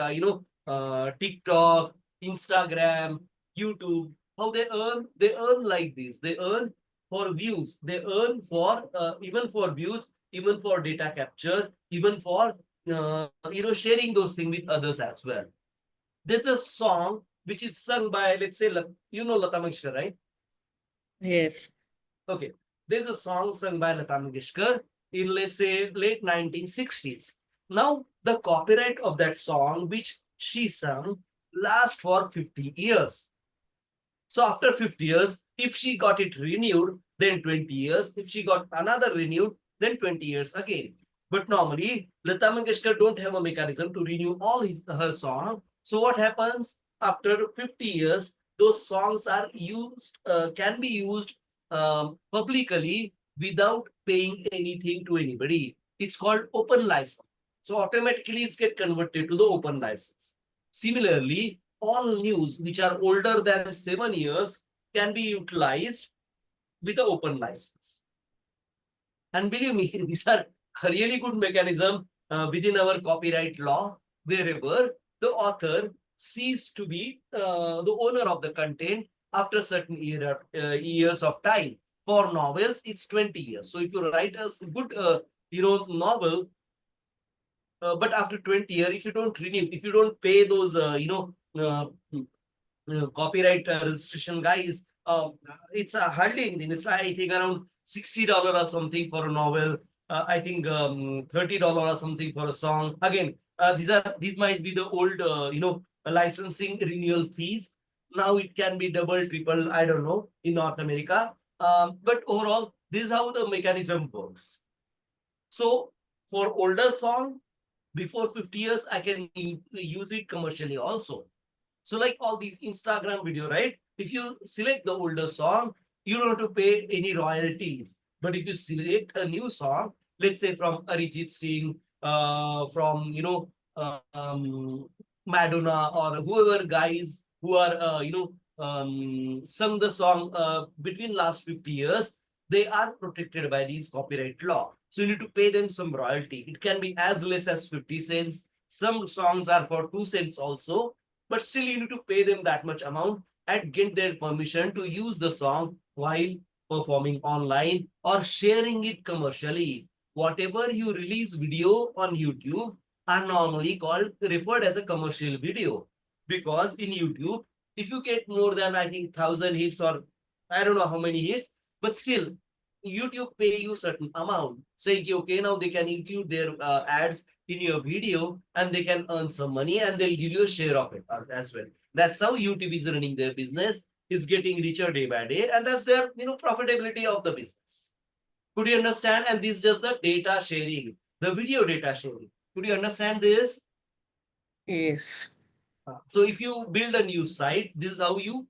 TikTok, Instagram, YouTube, how they earn like this. They earn for views. They earn for, even for views, even for data capture, even for, sharing those things with others as well. There's a song which is sung by, let's say, Lata Mangeshkar, right? Yes. Okay. There's a song sung by Lata Mangeshkar in, let's say, late 1960s. Now, the copyright of that song, which she sung, lasts for 50 years. So after 50 years, if she got it renewed, then 20 years. If she got another renewed, then 20 years again. But normally, Lata Mangeshkar don't have a mechanism to renew all her song. So what happens after 50 years? Those songs are used, can be used publicly without paying anything to anybody. It's called open license. So automatically it's get converted to the open license. Similarly, all news which are older than 7 years can be utilized with the open license. And believe me, these are a really good mechanism within our copyright law, wherever the author cease to be the owner of the content after certain years of time. For novels, it's 20 years. So if you write a good, novel, but after 20 years, if you don't renew, if you don't pay those, copyright registration guys, it's hardly anything. It's like, I think around $60 or something for a novel. I think $30 or something for a song. Again, these might be the old, licensing renewal fees. Now it can be double, triple, I don't know, in North America. But overall, this is how the mechanism works. So for older song, before 50 years, I can use it commercially also. So like all these Instagram video, right? If you select the older song, you don't have to pay any royalties. But if you select a new song, let's say from Arijit Singh, from, Madonna or whoever guys who are, sung the song between last 50 years, they are protected by these copyright law. So you need to pay them some royalty. It can be as less as 50 cents. Some songs are for 2 cents also, but still you need to pay them that much amount and get their permission to use the song while performing online or sharing it commercially. Whatever you release video on YouTube are normally called referred as a commercial video, because in YouTube, if you get more than I think 1,000 hits or I don't know how many hits, but still YouTube pay you certain amount, saying okay, now they can include their ads in your video and they can earn some money and they'll give you a share of it as well. That's how YouTube is running their business, is getting richer day by day, and that's their profitability of the business. Could you understand? And this is just the data sharing, the video data sharing. Could you understand this? Yes. So if you build a new site, this is how you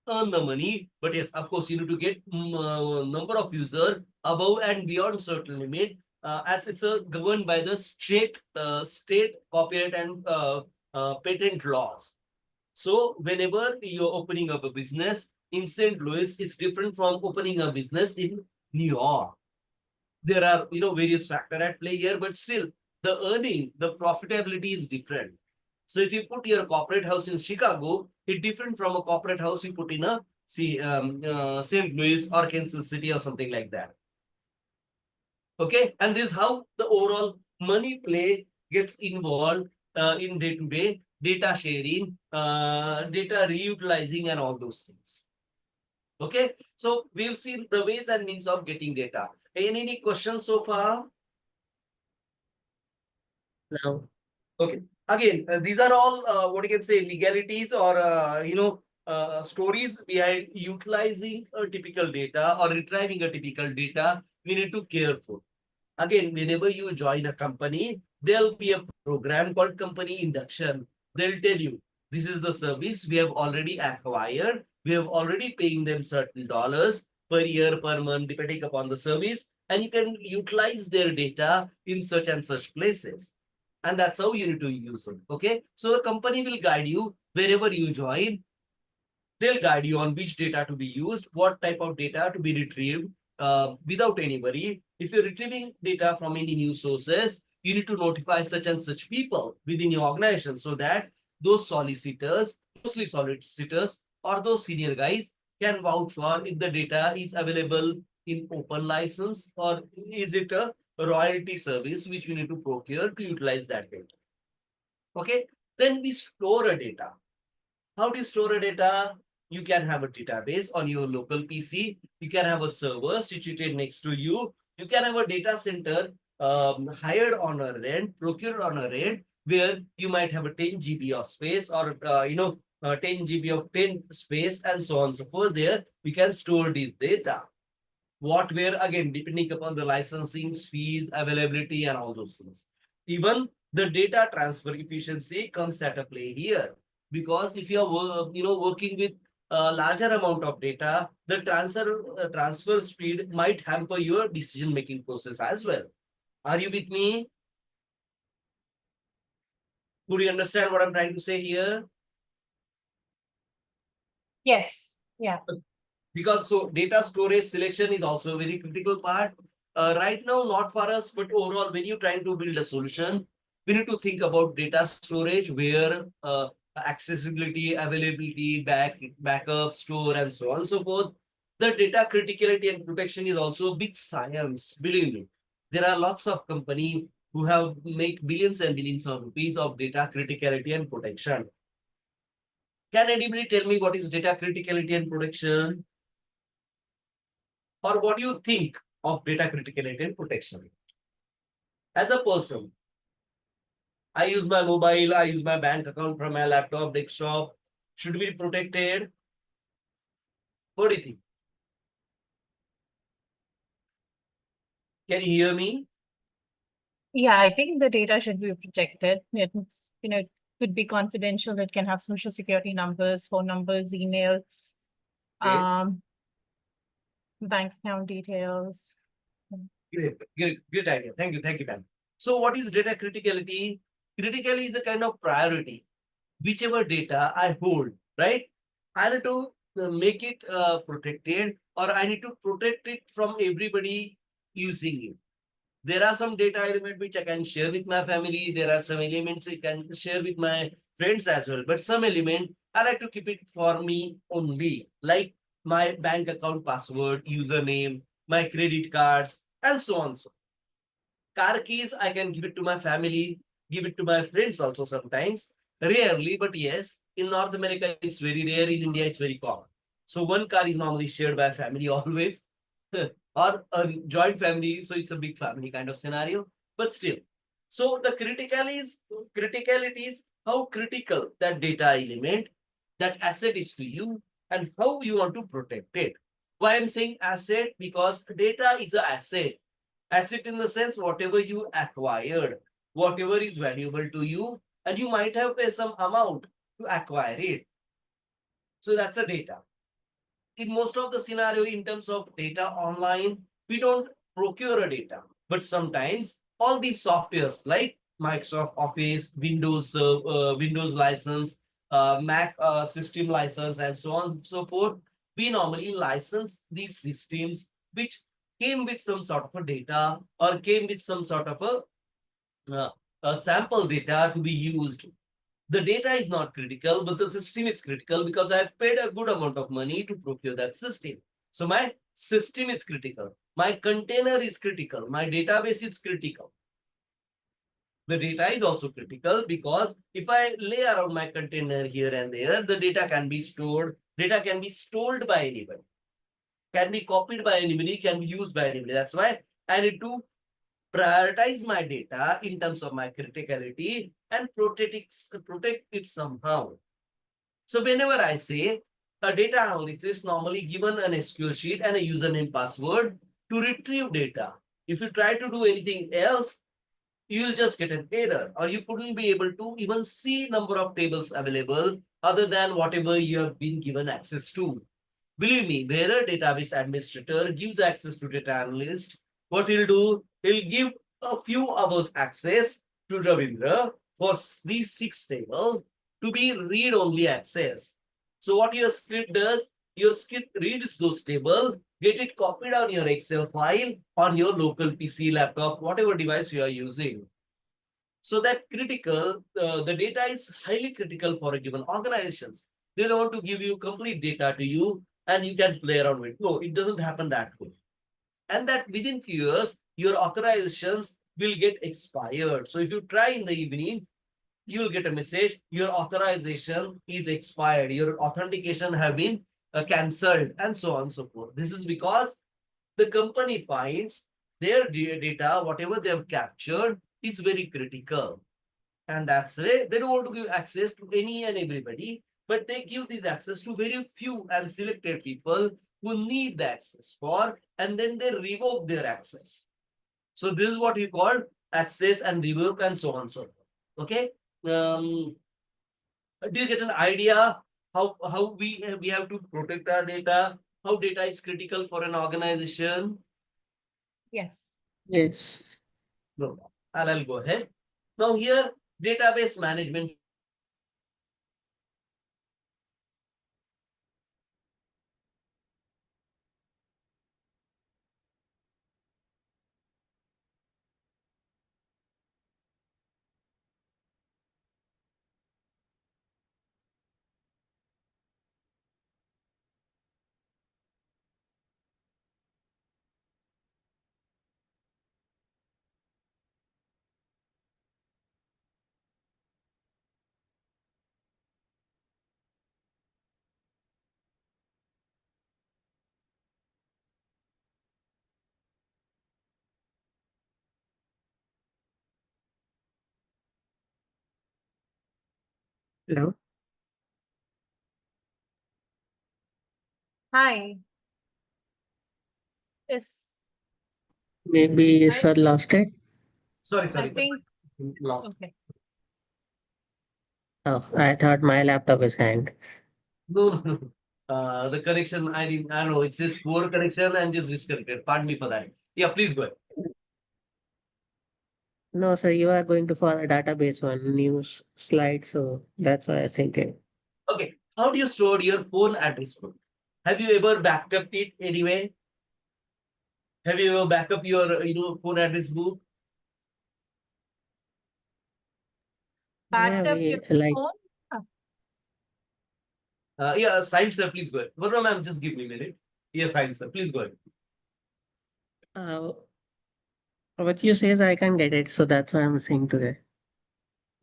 earn the money. But yes, of course, you need to get number of user above and beyond certain limit, as it's governed by the state copyright and patent laws. So whenever you're opening up a business in St. Louis, it's different from opening a business in New York. There are various factors at play here, but still the earning, the profitability is different. So if you put your corporate house in Chicago, it's different from a corporate house you put in a St. Louis or Kansas City or something like that. Okay, and this is how the overall money play gets involved in day-to-day data sharing, data reutilizing, and all those things. Okay, so we've seen the ways and means of getting data. Any questions so far? No. Okay. Again, these are all what you can say legalities or stories behind utilizing a typical data or retrieving a typical data. We need to careful. Again, whenever you join a company, there'll be a program called company induction. They'll tell you this is the service we have already acquired. We have already paying them certain dollars per year, per month, depending upon the service, and you can utilize their data in such and such places. And that's how you need to use it. Okay. So the company will guide you wherever you join. They'll guide you on which data to be used, what type of data to be retrieved without any worry. If you're retrieving data from any news sources, you need to notify such and such people within your organization so that those solicitors, mostly solicitors, or those senior guys can vouch for if the data is available in open license or is it a royalty service which we need to procure to utilize that data. Okay, then we store a data. How do you store a data? You can have a database on your local PC. You can have a server situated next to you. You can have a data center hired on a rent, procured on a rent, where you might have a 10 GB of space or 10 GB of 10 space and so on and so forth. There we can store this data. What, where, again, depending upon the licensing fees, availability, and all those things. Even the data transfer efficiency comes at a play here, because if you are working with a larger amount of data, the transfer speed might hamper your decision making process as well. Are you with me? Could you understand what I'm trying to say here? Yes. Yeah. Because so data storage selection is also a very critical part. Right now, not for us, but overall, when you're trying to build a solution, we need to think about data storage where accessibility, availability, backup, store, and so on and so forth. The data criticality and protection is also a big science, believe me. There are lots of companies who have make billions and billions of rupees of data criticality and protection. Can anybody tell me what is data criticality and protection? Or what do you think of data criticality and protection? As a person, I use my mobile, I use my bank account from my laptop, desktop. Should be protected? What do you think? Can you hear me? Yeah, I think the data should be protected. It's, it could be confidential. It can have social security numbers, phone numbers, email, Okay. bank account details. Great idea. Thank you, Ben. So what is data criticality? Criticality is a kind of priority. Whichever data I hold, right? I need to make it protected, or I need to protect it from everybody using it. There are some data element which I can share with my family. There are some elements I can share with my friends as well. But some element I like to keep it for me only, like my bank account password, username, my credit cards, and so on. So car keys, I can give it to my family, give it to my friends also sometimes. Rarely, but yes, in North America, it's very rare. In India, it's very common. So one car is normally shared by family always, or a joint family. So it's a big family kind of scenario. But still, so the criticality is how critical that data element, that asset is to you, and how you want to protect it. Why I'm saying asset? Because data is an asset. Asset in the sense whatever you acquired, whatever is valuable to you, and you might have paid some amount to acquire it. So that's a data. In most of the scenario, in terms of data online, we don't procure a data, but sometimes all these softwares like Microsoft Office, Windows license, Mac system license, and so on and so forth, we normally license these systems which came with some sort of a data or came with some sort of a sample data to be used. The data is not critical, but the system is critical because I paid a good amount of money to procure that system. So my system is critical. My container is critical. My database is critical. The data is also critical because if I lay around my container here and there, the data can be stored. Data can be stored by anybody, can be copied by anybody, can be used by anybody. That's why I need to prioritize my data in terms of my criticality and protect it somehow. So whenever I say a data analyst is normally given an SQL sheet and a username password to retrieve data. If you try to do anything else, you'll just get an error, or you couldn't be able to even see number of tables available other than whatever you have been given access to. Believe me, where a database administrator gives access to data analyst, what he'll do, he'll give a few hours access to Ravindra for these 6 tables to be read-only access. So what your script does, your script reads those tables, get it copied on your Excel file on your local PC, laptop, whatever device you are using. So that critical, the data is highly critical for a given organizations. They don't want to give you complete data to you and you can play around with. No, it doesn't happen that way. And that within few years, your authorizations will get expired. So if you try in the evening, you'll get a message, your authorization is expired, your authentication have been cancelled, and so on and so forth. This is because the company finds their data, whatever they have captured, is very critical. And that's why they don't want to give access to any and everybody, but they give this access to very few and selected people who need the access for, and then they revoke their access. So this is what we call access and revoke and so on and so forth. Okay. Do you get an idea how we have to protect our data? How data is critical for an organization? Yes. Yes. No, I'll go ahead. Now here, database management. Hello. Hi. Yes. Maybe I sir lost it. Sorry, I sorry. think Lost. okay. Oh, I thought my laptop is hanged. No, no, no. The connection, I don't know, it says poor connection and just disconnected. Pardon me for that. Yeah, please go ahead. No, sir, you are going to for a database one slide, so that's why I was thinking. Okay, how do you store your phone address book? Have you ever backed up it anyway? Have you ever backed up your phone address book? Backed Yeah, up your like phone? Huh. Yeah, science sir, please go ahead. Varuna ma'am, just give me a minute. Yes, science sir, please go ahead. uh, what you say is I can't get it, so that's why I'm saying today.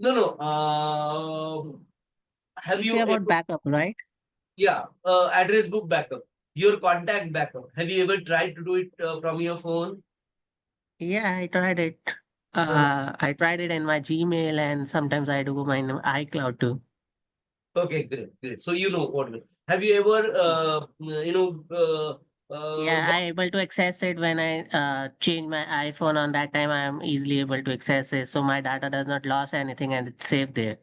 No, no. Have You say you about ever, backup, right? yeah, address book backup, your contact backup? Have you ever tried to do it from your phone? Yeah, I tried it. Uh, I tried it in my Gmail and sometimes I do my iCloud too. okay, great, great. So you know what it is. Have you ever, Yeah, got, I able to access it when I change my iPhone. On that time, I am easily able to access it, so my data does not lose anything and it's saved there.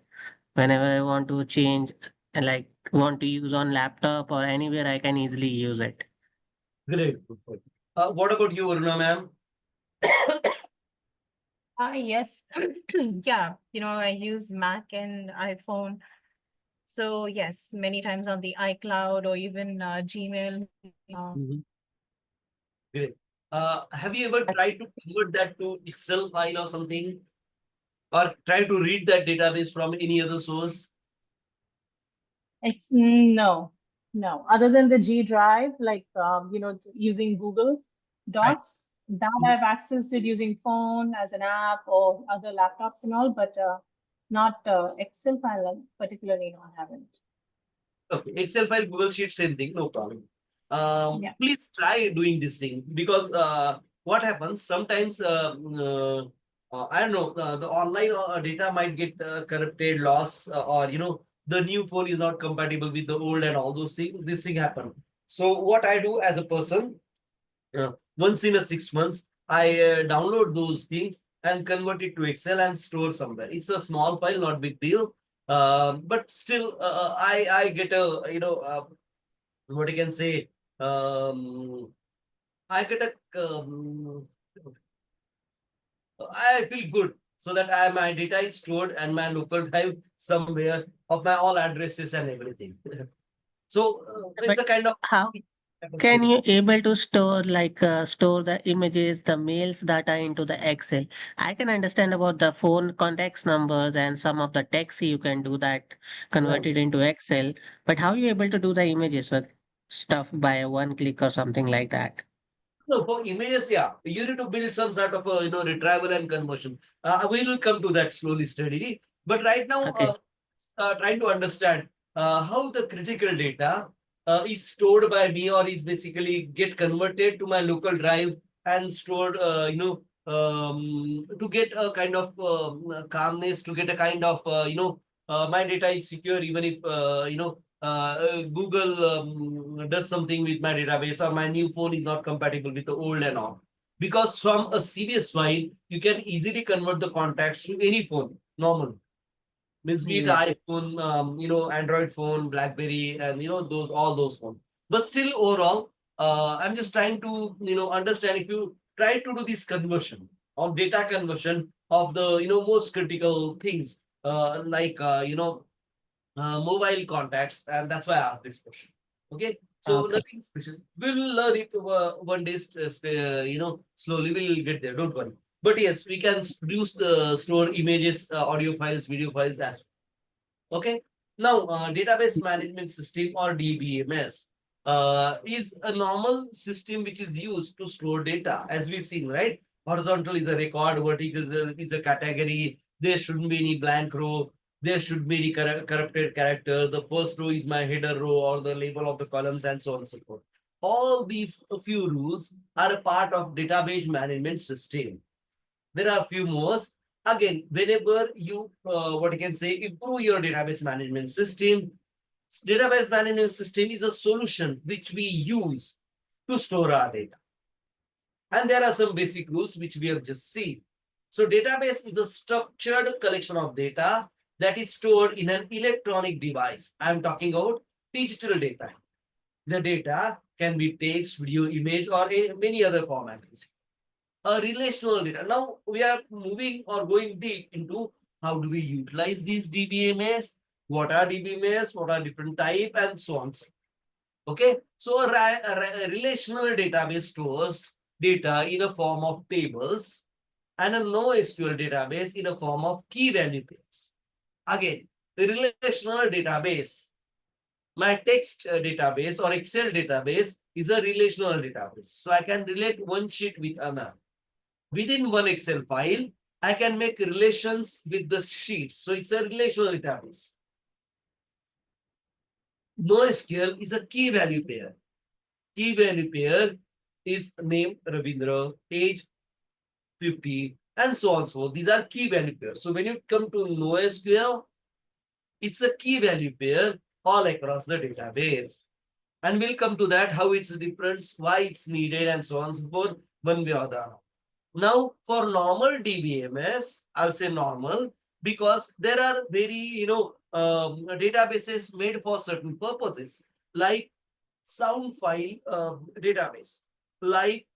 Whenever I want to change, like want to use on laptop or anywhere, I can easily use it. great. Good point. What about you, Varuna ma'am? Yes. Yeah, I use Mac and iPhone. So yes, many times on the iCloud or even Gmail. Mhm. Great. Have you ever tried to convert that to Excel file or something? Or try to read that database from any other source? No, no. Other than the G Drive, like using Google Right. Docs, that I've accessed it using phone as an app or other laptops and all, but not Excel file particularly. No, I haven't. Okay, Excel file, Google Sheet, same thing, no problem. Yeah. Please try doing this thing because what happens sometimes, I don't know, the online data might get corrupted, lost, or the new phone is not compatible with the old and all those things. This thing happen. So what I do as a person, once in a 6 months, I download those things and convert it to Excel and store somewhere. It's a small file, not big deal. But still, I get a what you can say. I get a I feel good so that my data is stored and my local drive somewhere of my all addresses and everything. So it's But a kind of how can you able to store store the images, the mails data into the Excel? I can understand about the phone context numbers and some of the text you can do that, convert right. it into Excel. But how you able to do the images with stuff by one click or something like that? No, for images, yeah, you need to build some sort of a retrieval and conversion. We will come to that slowly, steadily. But right now, Okay. trying to understand how the critical data is stored by me or is basically get converted to my local drive and stored, to get a kind of calmness, to get a kind of, my data is secure even if, Google does something with my database or my new phone is not compatible with the old and all. Because from a CBS file, you can easily convert the contacts to any phone, normal. Means be it Yeah. iPhone, Android phone, BlackBerry, and those all those phones. But still, overall, I'm just trying to understand if you try to do this conversion of data conversion of the most critical things like mobile contacts, and that's why I asked this question. Okay, so Okay. nothing special. We will learn it one day. Slowly we'll get there. Don't worry. But yes, we can produce store images, audio files, video files as well. Okay. Now, database management system or DBMS is a normal system which is used to store data, as we seen, right? Horizontal is a record, vertical is a category. There shouldn't be any blank row. There should be any corrupted character. The first row is my header row or the label of the columns and so on and so forth. All these few rules are a part of database management system. There are a few more. Again, whenever you, what you can say, improve your database management system is a solution which we use to store our data. And there are some basic rules which we have just seen. So database is a structured collection of data that is stored in an electronic device. I'm talking about digital data. The data can be text, video, image, or many other formats. A relational data. Now we are moving or going deep into how do we utilize these DBMS, what are DBMS, what are different type, and so on. Okay, so a relational database stores data in a form of tables and a NoSQL database in a form of key value pairs. Again, the relational database, my text database or Excel database is a relational database. So I can relate one sheet with another. Within one Excel file, I can make relations with the sheets. So it's a relational database. NoSQL is a key value pair. Key value pair is name Ravindra, age 50, and so on. So these are key value pairs. So when you come to NoSQL, it's a key value pair all across the database. And we'll come to that, how it's different, why it's needed, and so on and so forth, one way or the other. Now, for normal DBMS, I'll say normal because there are very, databases made for certain purposes, like sound file database, like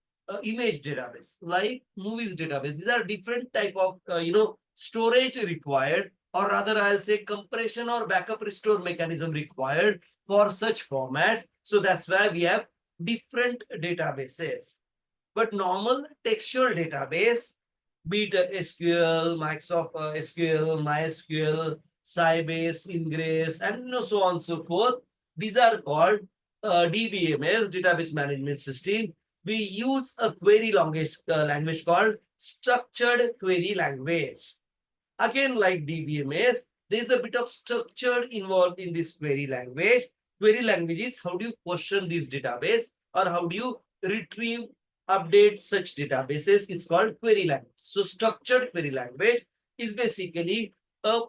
image database, like movies database. These are different type of, storage required, or rather I'll say compression or backup restore mechanism required for such format. So that's why we have different databases. But normal textual database, be it SQL, Microsoft SQL, MySQL, Sybase, Ingress, and so on and so forth, these are called DBMS, database management system. We use a query language called structured query language. Again, like DBMS, there's a bit of structure involved in this query language. Query language is how do you question this database, or how do you retrieve, update such databases. It's called query language. So structured query language is basically a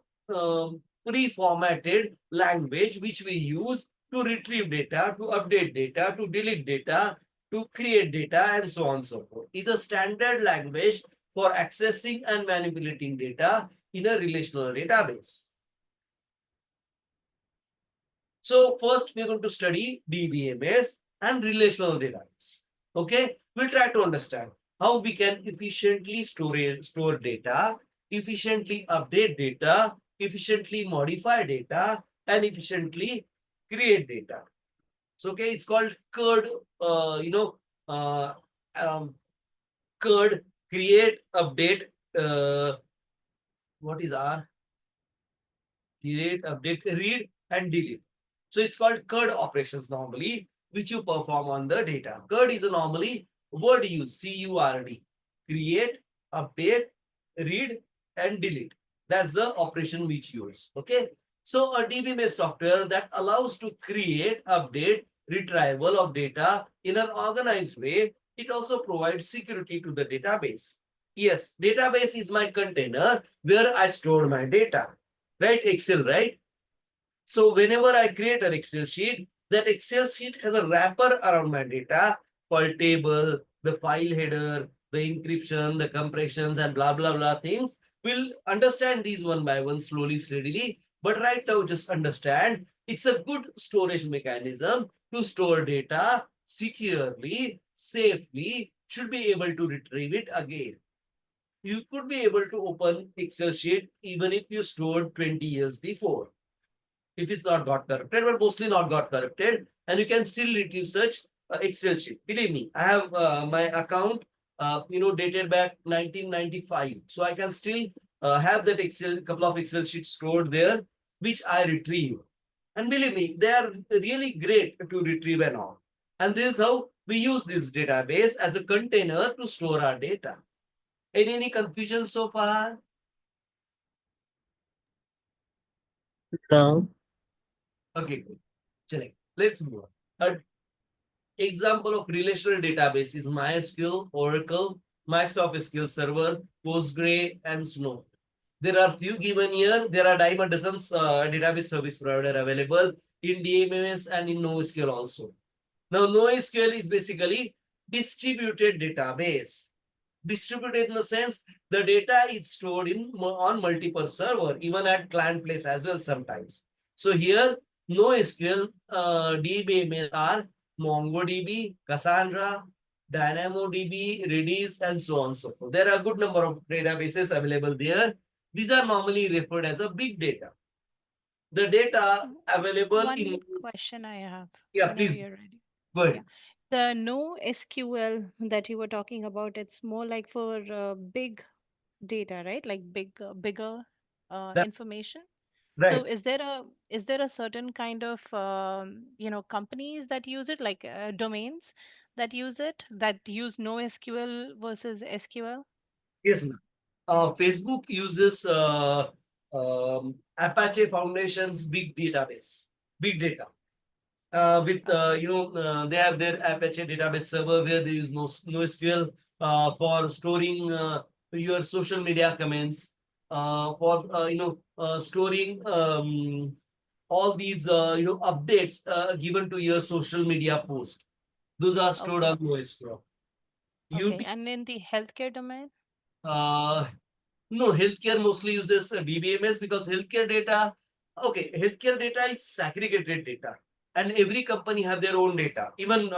pre-formatted language which we use to retrieve data, to update data, to delete data, to create data, and so on and so forth. It's a standard language for accessing and manipulating data in a relational database. So first we're going to study DBMS and relational database. Okay, we'll try to understand how we can efficiently store data, efficiently update data, efficiently modify data, and efficiently create data. So okay, it's called CURD, CURD, create, update, what is R? Create, update, read, and delete. So it's called CURD operations normally, which you perform on the data. CURD is a normally word use, CURD. Create, update, read, and delete. That's the operation which you use. Okay. So a DBMS software that allows to create, update, retrieval of data in an organized way. It also provides security to the database. Yes, database is my container where I store my data, right? Excel, right? So whenever I create an Excel sheet, that Excel sheet has a wrapper around my data called table, the file header, the encryption, the compressions, and blah, blah, blah things. We'll understand these one by one, slowly, steadily. But right now, just understand it's a good storage mechanism to store data securely, safely, should be able to retrieve it again. You could be able to open Excel sheet even if you stored 20 years before, if it's not got corrupted, but mostly not got corrupted, and you can still retrieve such Excel sheet. Believe me, I have my account, dated back 1995, so I can still have that couple of Excel sheets stored there, which I retrieve. And believe me, they are really great to retrieve and all. And this is how we use this database as a container to store our data. Any confusion so far? No. Okay, good. Chale, let's move on. An example of relational database is MySQL, Oracle, Microsoft SQL Server, Postgre, and Snow. There are few given here. There are dime a dozen database service provider available in DBMS and in NoSQL also. Now, NoSQL is basically distributed database. Distributed in the sense the data is stored on multiple server, even at client place as well sometimes. So here, NoSQL DBMS are MongoDB, Cassandra, DynamoDB, Redis, and so on and so forth. There are a good number of databases available there. These are normally referred as a big data. the data available One in. question I have. Yeah, Whenever please you're ready. go ahead. Yeah. The no SQL that you were talking about, it's more like for big data, right? Like bigger That's information. So right. is there a certain kind of companies that use it, like domains that use it, that use no SQL versus SQL? Yes, ma'am. Facebook uses Apache Foundation's big database, big data. With Okay. they have their Apache database server where they use NoSQL for storing your social media comments, for storing all these updates given to your social media post. Those are stored Okay. on NoSQL. Okay. YouTube, And in the healthcare domain? uh, no, healthcare mostly uses DBMS because healthcare data, okay, healthcare data is segregated data, and every company have their own data. Even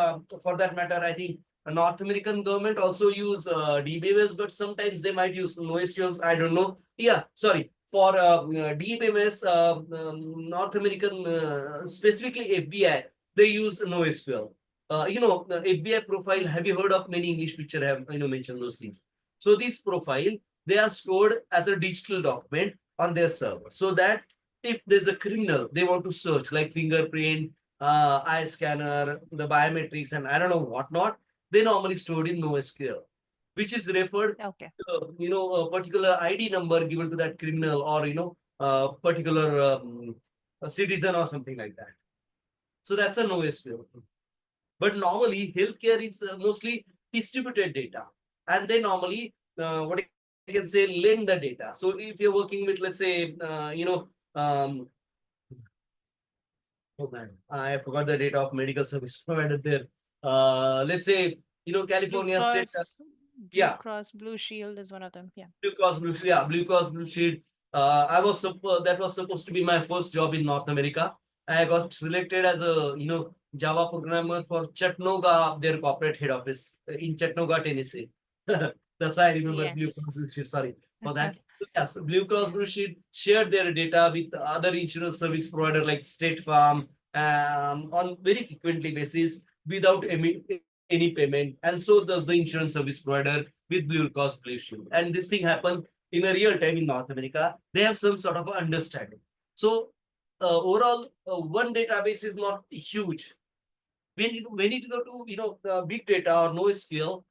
for that matter, I think North American government also use DBMS, but sometimes they might use NoSQL. I don't know. Yeah, sorry. For DBMS, North American, specifically FBI, they use NoSQL. The FBI profile. Have you heard of many English picture have mentioned those things? So this profile, they are stored as a digital document on their server, so that if there's a criminal they want to search, like fingerprint, eye scanner, the biometrics, and I don't know what not, they normally stored in NoSQL, which is referred Okay. to, a particular ID number given to that criminal, or particular a citizen or something like that. So that's a NoSQL. But normally healthcare is mostly distributed data, and they normally what I can say, lend the data. So if you're working with, let's say, oh man, I forgot the data of medical service provider there. Let's say, Blue California state, Cross, Blue yeah, Cross, Blue Shield is one of them. Yeah. Blue Cross Blue Shield, yeah, Blue Cross Blue Shield. That was supposed to be my first job in North America. I got selected as a Java programmer for Chattanooga, their corporate head office in Chattanooga, Tennessee. That's why I remember Blue Yes. Cross Blue Shield. Sorry for that. So yes, Blue Cross Blue Shield shared their data with other insurance service provider like State Farm on very frequently basis without any payment, and so does the insurance service provider with Blue Cross Blue Shield. And this thing happened in a real time in North America. They have some sort of understanding. So overall, one database is not huge. When it go to big data or NoSQL,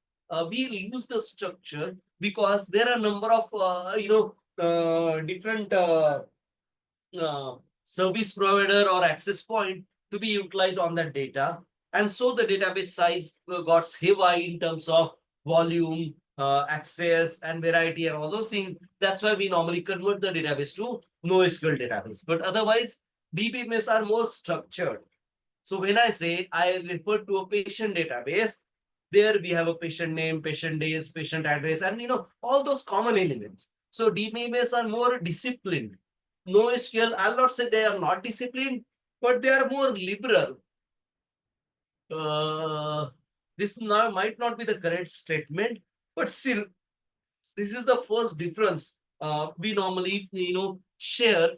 we lose the structure because there are a number of different service provider or access point to be utilized on that data. And so the database size got heavy in terms of volume, access, and variety, and all those things. That's why we normally convert the database to NoSQL database. But otherwise, DBMS are more structured. So when I say I refer to a patient database, there we have a patient name, patient days, patient address, and all those common elements. So DBMS are more disciplined. NoSQL, I'll not say they are not disciplined, but they are more liberal. This now might not be the correct statement, but still, this is the first difference we normally share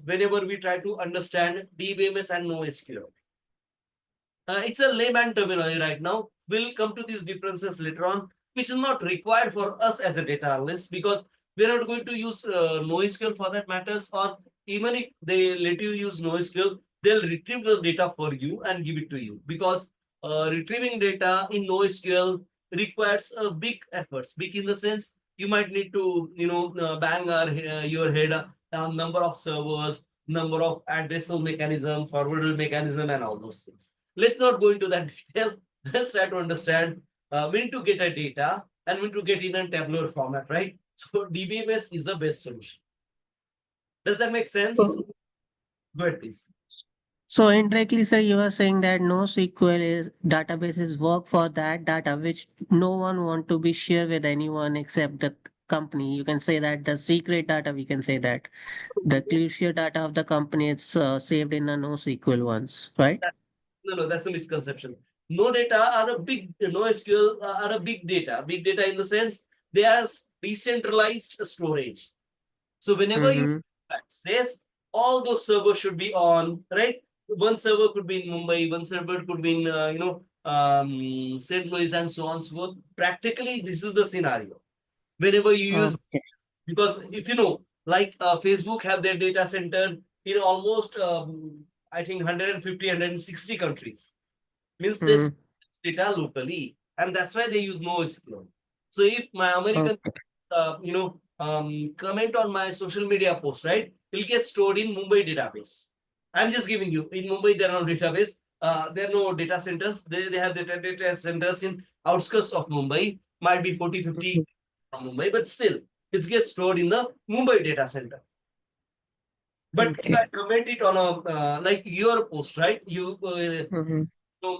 whenever we try to understand DBMS and NoSQL. It's a layman terminology right now. We'll come to these differences later on, which is not required for us as a data analyst, because we're not going to use NoSQL for that matters, or even if they let you use NoSQL, they'll retrieve the data for you and give it to you, because retrieving data in NoSQL requires big efforts. Big in the sense you might need to bang your head on number of servers, number of addressal mechanism, forwardal mechanism, and all those things. Let's not go into that detail. Let's try to understand when to get a data and when to get in a tabular format, right? So DBMS is the best solution. Does that make sense? So, Go ahead, please. so indirectly, sir, you are saying that NoSQL is databases work for that data which no one want to be shared with anyone except the company. You can say that the secret data, we can say that the crucial data of the company is saved in a NoSQL ones, right? No, that's a misconception. No data are a big, NoSQL are a big data. Big data in the sense they are decentralized storage. So whenever you Mm-hmm. access, all those servers should be on, right? One server could be in Mumbai, one server could be in St. Louis, and so on and so forth. Practically, this is the scenario. Whenever you use, Okay. because if you know, like Facebook have their data center in almost, I think 150, 160 countries. Means this Mhm. data locally, and that's why they use NoSQL. So if my American, comment on my social media post, right, it'll get stored in Mumbai database. I'm just giving you, in Mumbai there are no database. There are no data centers. They have data centers in outskirts of Mumbai, might be 40, 50 Mhm. from Mumbai, but still it gets stored in the Mumbai data center. But if I Okay. comment it on a like your post, right? Mhm.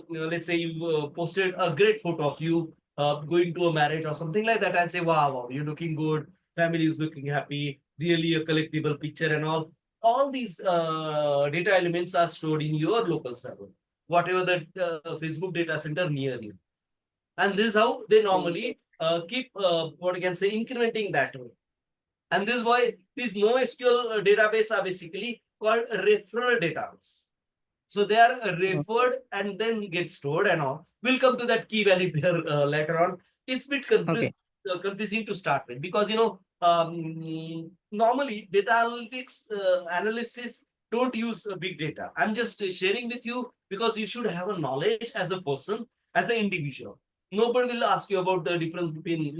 Let's say you posted a great photo of you going to a marriage or something like that, and say, wow, you're looking good, family is looking happy, really a collectible picture and all. All these data elements are stored in your local server, whatever the Facebook data center near you. And this is how they normally keep what you can say incrementing that way. And this is why these NoSQL database are basically called referral database. So they are referred and then get stored and all. We'll come to that key value pair later on. It's a bit Okay. confusing to start with, because normally data analytics analysis don't use big data. I'm just sharing with you because you should have a knowledge as a person, as an individual. Nobody will ask you about the difference between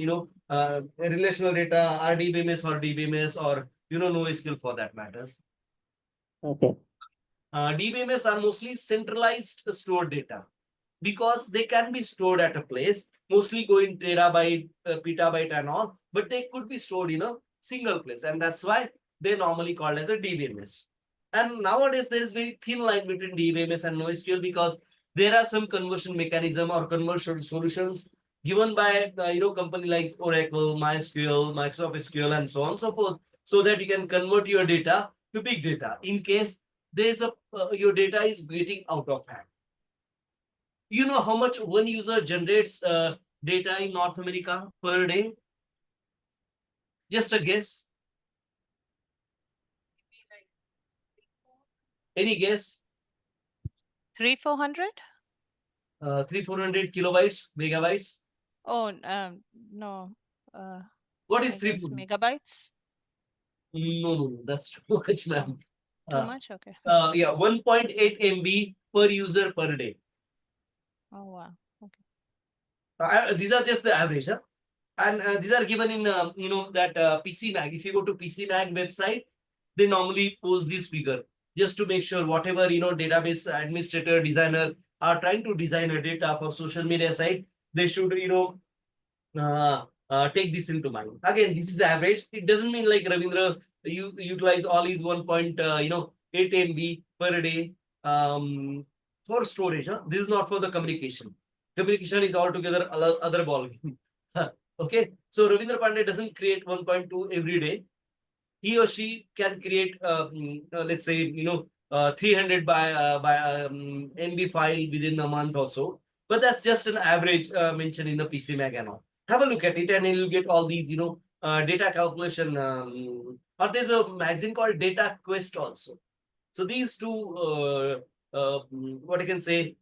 relational data, RDBMS or DBMS, or NoSQL for that matters. Okay. DBMS are mostly centralized stored data because they can be stored at a place, mostly going terabyte, petabyte, and all, but they could be stored in a single place, and that's why they're normally called as a DBMS. And nowadays, there is very thin line between DBMS and NoSQL, because there are some conversion mechanism or conversion solutions given by company like Oracle, MySQL, Microsoft SQL, and so on and so forth, so that you can convert your data to big data in case there's a your data is getting out of hand. You know how much one user generates data in North America per day? Just a guess. Any guess? 300-400? 300-400 kilobytes, megabytes. Oh, no. What is I guess 300? megabytes? No, that's too much, ma'am. Too much? Okay. Yeah, 1.8 MB per user per day. Oh, wow. Okay. These are just the average, huh? And these are given in that PC Mag. If you go to PC Mag website, they normally post this figure just to make sure whatever database administrator, designer are trying to design a data for social media site, they should take this into mind. Again, this is average. It doesn't mean like Ravindra you utilize all his 1.8 MB per day for storage. Huh? This is not for the communication. Communication is altogether other ball game. Okay, so Ravindra Pande doesn't create 1.2 every day. He or she can create, let's say, 300 by MB file within a month or so. But that's just an average mention in the PC Mag and all. Have a look at it, and you'll get all these, data calculation. Or there's a magazine called Data Quest also. So these two, what I can say,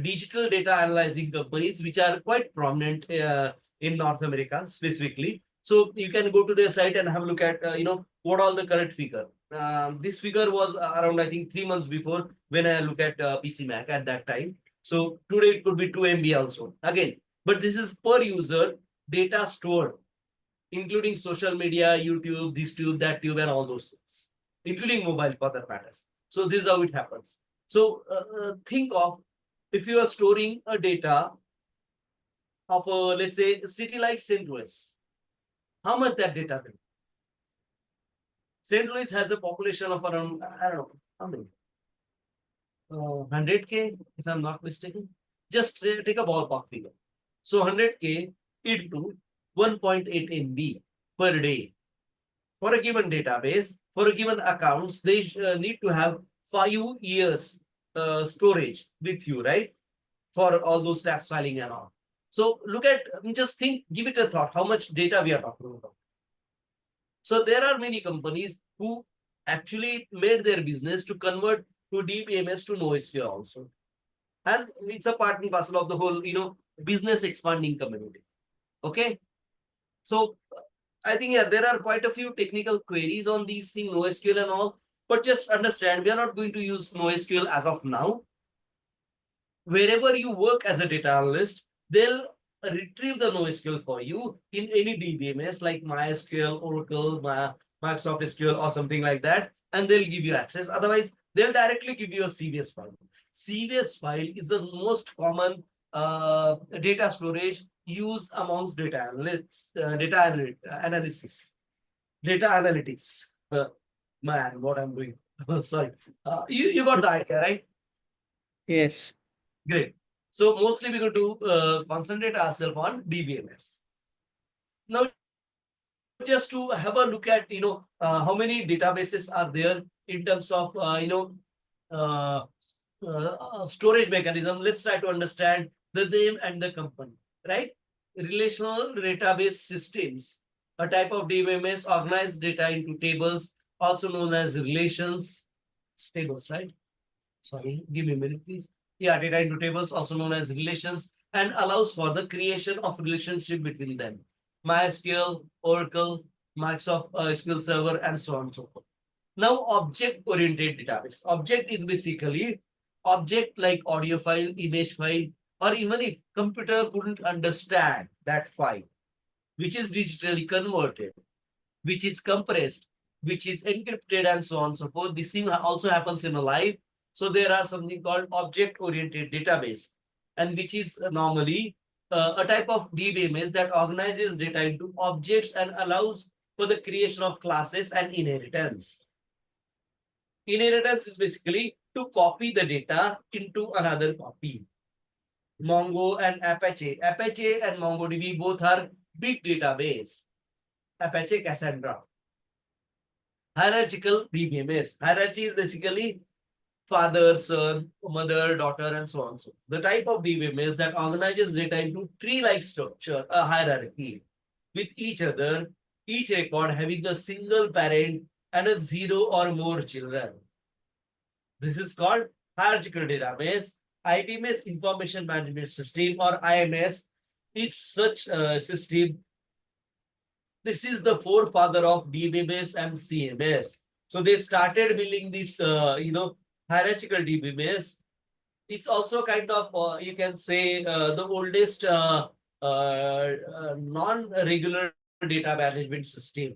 digital data analyzing companies, which are quite prominent in North America specifically. So you can go to their site and have a look at, what all the current figure. This figure was around, I think, 3 months before when I look at PC Mac at that time. So today it could be 2 MB also. Again, but this is per user data stored, including social media, YouTube, this tube, that tube, and all those things, including mobile for that matters. So this is how it happens. So think of if you are storing a data of a, let's say, a city like St. Louis, how much that data will? St. Louis has a population of around, I don't know, how many? 100K, if I'm not mistaken. Just take a ballpark figure. So 100K into 1.8 MB per day. For a given database, for a given accounts, they need to have 5 years storage with you, right? For all those tax filing and all. So look at, just think, give it a thought, how much data we are talking about. So there are many companies who actually made their business to convert to DBMS to NoSQL also. And it's a part and parcel of the whole, business expanding community. Okay. So I think, yeah, there are quite a few technical queries on these things, NoSQL and all, but just understand we are not going to use NoSQL as of now. Wherever you work as a data analyst, they'll retrieve the NoSQL for you in any DBMS like MySQL, Oracle, Microsoft SQL, or something like that, and they'll give you access. Otherwise, they'll directly give you a CVS file. CVS file is the most common data storage used amongst data analysts, analysis, data analytics. Man, what I'm doing. Sorry. You got the idea, right? Yes. Great. So mostly we're going to concentrate ourselves on DBMS. Now, just to have a look at, how many databases are there in terms of, uh, storage mechanism. Let's try to understand the name and the company, right? Relational database systems, a type of DBMS, organize data into tables, also known as relations tables, right? Sorry, give me a minute, please. Yeah, data into tables, also known as relations, and allows for the creation of relationship between them. MySQL, Oracle, Microsoft SQL Server, and so on and so forth. Now, object-oriented database. Object is basically object like audio file, image file, or even if computer couldn't understand that file, which is digitally converted, which is compressed, which is encrypted, and so on and so forth. This thing also happens in a live. So there are something called object-oriented database, and which is normally a type of DBMS that organizes data into objects and allows for the creation of classes and inheritance. Inheritance is basically to copy the data into another copy. Mongo and Apache. Apache and MongoDB both are big database. Apache Cassandra. Hierarchical DBMS. Hierarchy is basically father, son, mother, daughter, and so on. So the type of DBMS that organizes data into tree-like structure, a hierarchy, with each other, each record having a single parent and a 0 or more children. This is called hierarchical database. IBMS Information Management System, or IMS, is such a system. This is the forefather of DBMS and CMS. So they started building this, hierarchical DBMS. It's also kind of, you can say, the oldest non-regular data management system.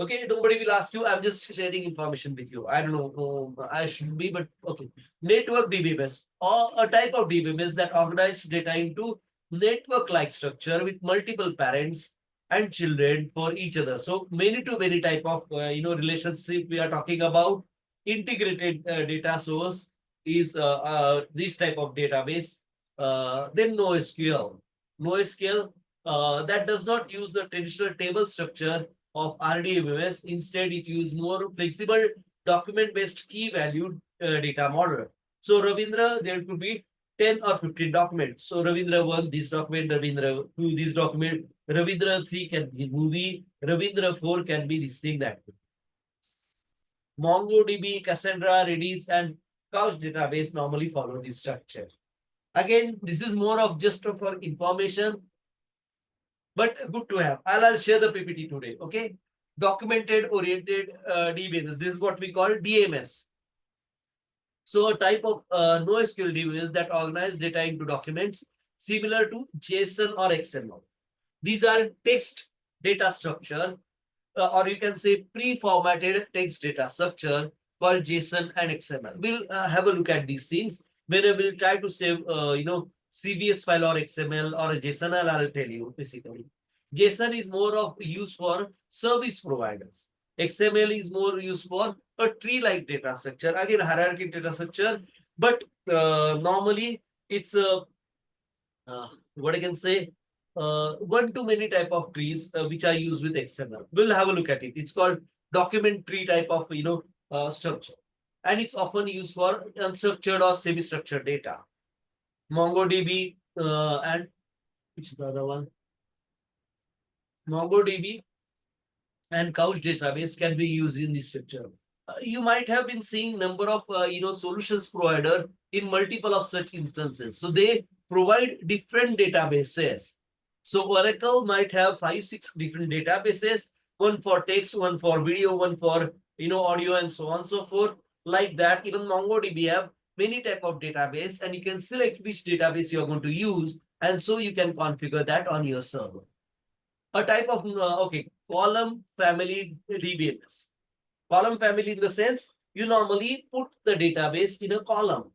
Okay, nobody will ask you. I'm just sharing information with you. I don't know. I should be, but okay. Network DBMS, or a type of DBMS that organizes data into network-like structure with multiple parents and children for each other. So many to many type of relationship we are talking about. Integrated data source is this type of database. Then NoSQL. NoSQL that does not use the traditional table structure of RDBMS. Instead, it uses more flexible document-based key-value data model. So Ravindra, there could be 10 or 15 documents. So Ravindra 1, this document, Ravindra 2, this document, Ravindra 3 can be movie, Ravindra 4 can be this thing, that. MongoDB, Cassandra, Redis, and Couch database normally follow this structure. Again, this is more of just for information, but good to have. I'll share the PPT today. Okay. Documented oriented DBMS. This is what we call DMS. So a type of NoSQL DBMS that organize data into documents similar to JSON or XML. These are text data structure, or you can say pre-formatted text data structure called JSON and XML. We'll have a look at these things. When I will try to save, CVS file or XML or a JSON, I'll tell you basically. JSON is more of use for service providers. XML is more used for a tree-like data structure. Again, hierarchy data structure, but normally it's what I can say, one to many type of trees which are used with XML. We'll have a look at it. It's called document tree type of structure, and it's often used for unstructured or semi-structured data. MongoDB and which is the other one? MongoDB and couch database can be used in this structure. You might have been seeing number of solutions provider in multiple of such instances. So they provide different databases. So Oracle might have 5-6 different databases, one for text, one for video, one for audio, and so on and so forth. Like that, even MongoDB have many type of database, and you can select which database you are going to use, and so you can configure that on your server. A type of column family DBMS. Column family in the sense you normally put the database in a column,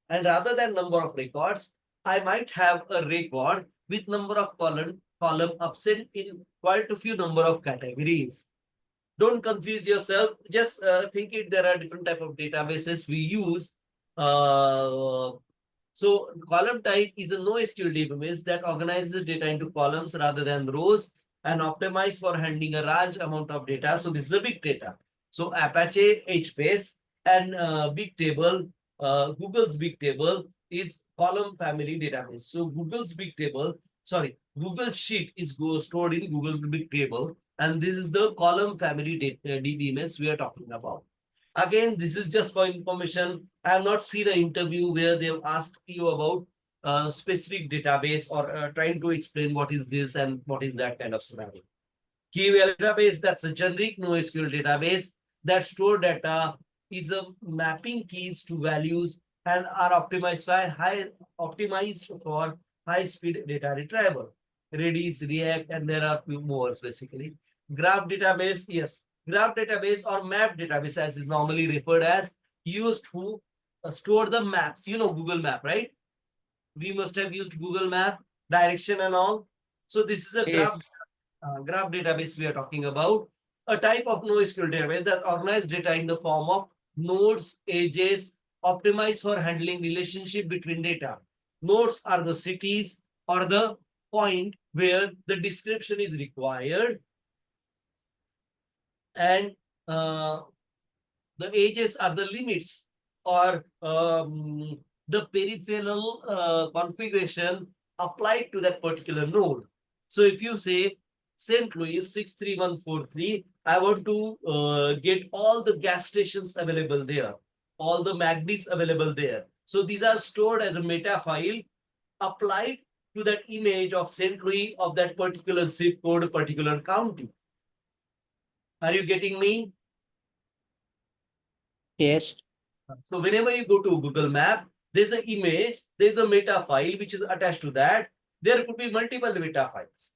and rather than number of records, I might have a record with number of column upset in quite a few number of categories. Don't confuse yourself. Just think it. There are different type of databases we use. So column type is a NoSQL database that organizes data into columns rather than rows and optimized for handling a large amount of data. So this is a big data. So Apache HBase and Big Table, Google's Big Table is column family database. So Google's Big Table, Google Sheet is stored in Google Big Table, and this is the column family DBMS we are talking about. Again, this is just for information. I have not seen an interview where they've asked you about a specific database or trying to explain what is this and what is that kind of scenario. Key value database, that's a generic NoSQL database that store data, is a mapping keys to values and are optimized for high-speed data retrieval. Redis, React, and there are few more basically. Graph database, yes. Graph database or map database, as is normally referred as, used to store the maps. You know Google Map, right? We must have used Google Map, direction and all. So this is a Yes. graph database we are talking about. A type of NoSQL database that organizes data in the form of nodes, edges, optimized for handling relationship between data. Nodes are the cities or the point where the description is required, and the edges are the limits or the peripheral configuration applied to that particular node. So if you say St. Louis 63143, I want to get all the gas stations available there, all the MACDs available there. So these are stored as a meta file applied to that image of St. Louis of that particular zip code, particular county. Are you getting me? Yes. So whenever you go to Google Map, there's an image, there's a meta file which is attached to that. There could be multiple meta files.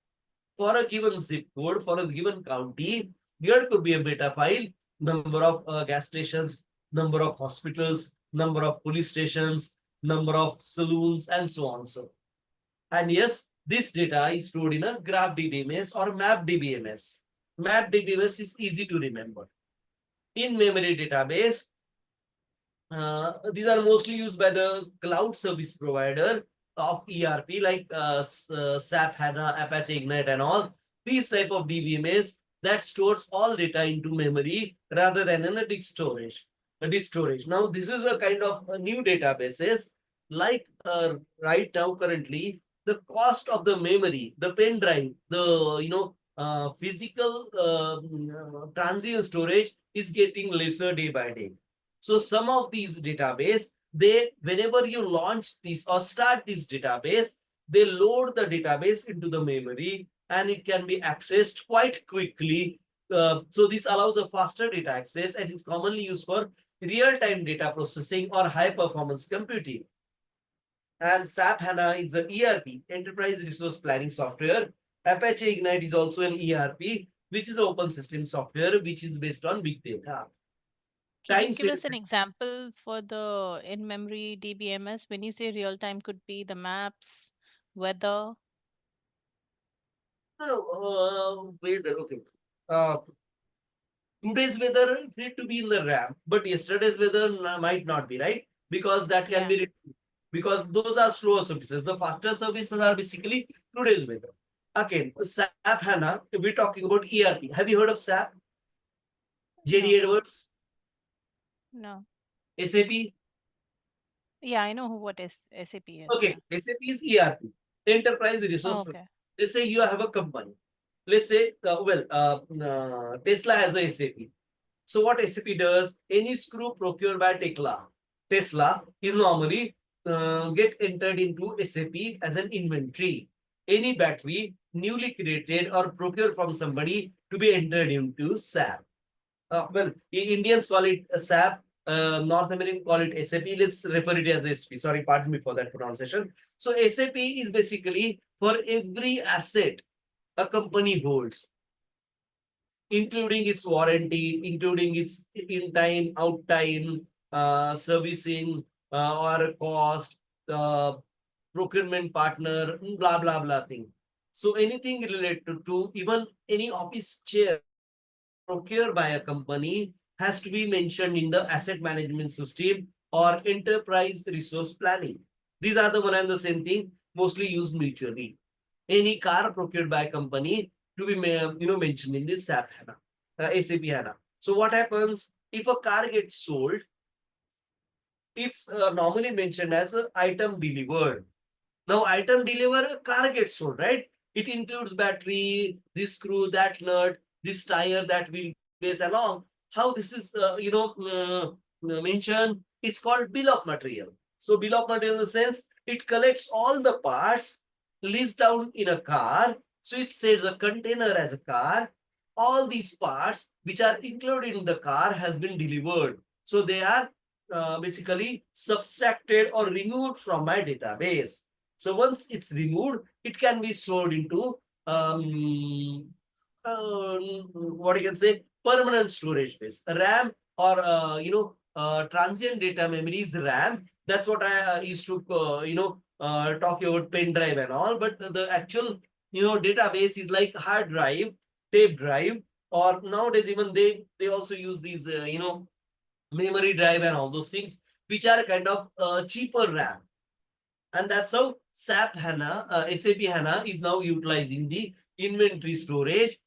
For a given zip code, for a given county, there could be a meta file, number of gas stations, number of hospitals, number of police stations, number of saloons, and so on. And yes, this data is stored in a graph DBMS or map DBMS. Map DBMS is easy to remember. In-memory database, these are mostly used by the cloud service provider of ERP like SAP HANA, Apache Ignite, and all. These type of DBMS that stores all data into memory rather than in a disk storage. Now, this is a kind of a new databases. Like right now, currently, the cost of the memory, the pen drive, the physical transient storage is getting lesser day by day. So some of these database, whenever you launch this or start this database, they load the database into the memory and it can be accessed quite quickly. So this allows a faster data access and it's commonly used for real-time data processing or high-performance computing. And SAP HANA is the ERP, Enterprise Resource Planning Software. Apache Ignite is also an ERP, which is open system software, which is based on big data. Can you Time give us an saving. example for the in-memory DBMS? When you say real time, could be the maps, weather. No, weather. Okay. Uh, Today's weather need to be in the RAM, but yesterday's weather might not be, right? Because that can Yeah. be because those are slower services. The faster services are basically today's weather. Again, SAP HANA, we're talking about ERP. Have you heard of SAP? JD No. Edwards, No. SAP? Yeah, I know what is SAP is. Okay, Yeah. SAP is ERP, Enterprise Oh, Resource. okay. Let's say you have a company. let's say, Tesla has a SAP. So what SAP does, any screw procured by Tesla is normally get entered into SAP as an inventory. Any battery newly created or procured from somebody to be entered into SAP. Indians call it SAP. North American call it SAP. Let's refer it as SP. Sorry, pardon me for that pronunciation. So SAP is basically for every asset a company holds, including its warranty, including its in time, out time, servicing, or cost, procurement partner, blah blah blah thing. So anything related to even any office chair procured by a company has to be mentioned in the asset management system or enterprise resource planning. These are the one and the same thing, mostly used mutually. Any car procured by a company to be mentioned in this SAP HANA, SAP HANA. So what happens if a car gets sold? It's normally mentioned as an item delivered. Now, item delivered, car gets sold, right? It includes battery, this screw, that nut, this tire, that wheelbase along. How this is, mentioned, it's called bill of material. So, bill of material in the sense, it collects all the parts, lists down in a car. So, it says a container as a car. All these parts which are included in the car has been delivered. So, they are basically subtracted or removed from my database. So once it's removed, it can be stored into what you can say, permanent storage space, RAM, or transient data memory is RAM. That's what I used to talk about pen drive and all. But the actual database is like hard drive, tape drive, or nowadays even they also use these memory drive and all those things, which are kind of cheaper RAM. And that's how SAP HANA, SAP HANA is now utilizing the inventory storage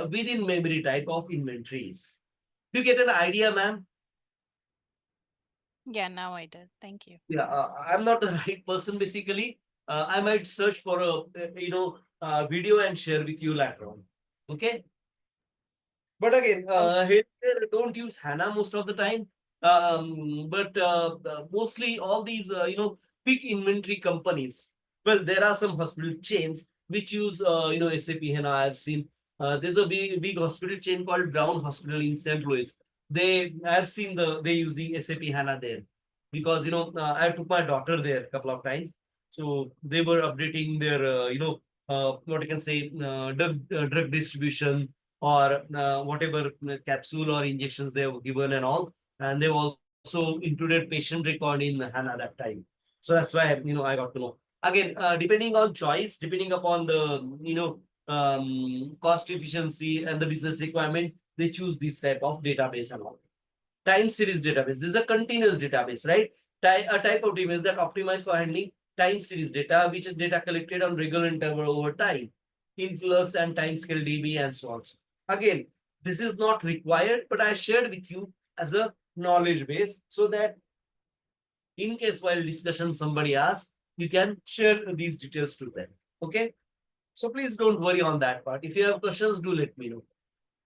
within memory type of inventories. Do you get an idea, ma'am? Yeah, now I did. Thank you. Yeah, I'm not the right person basically. I might search for a video and share with you later on. Okay. But again, healthcare don't use HANA most of the time. But mostly all these, big inventory companies. Well, there are some hospital chains which use, SAP HANA. I've seen there's a big hospital chain called Brown Hospital in St. Louis. I've seen they using SAP HANA there because I took my daughter there a couple of times. So they were updating their, what you can say, drug distribution or whatever capsule or injections they have given and all. And they've also included patient record in HANA that time. So that's why, I got to know. Again, depending on choice, depending upon the, cost efficiency and the business requirement, they choose this type of database and all. Time series database. This is a continuous database, right? A type of database that optimized for handling time series data, which is data collected on regular interval over time, influx and time scale DB and so on. Again, this is not required, but I shared with you as a knowledge base so that in case while discussion somebody asks, you can share these details to them. Okay. So please don't worry on that part. If you have questions, do let me know.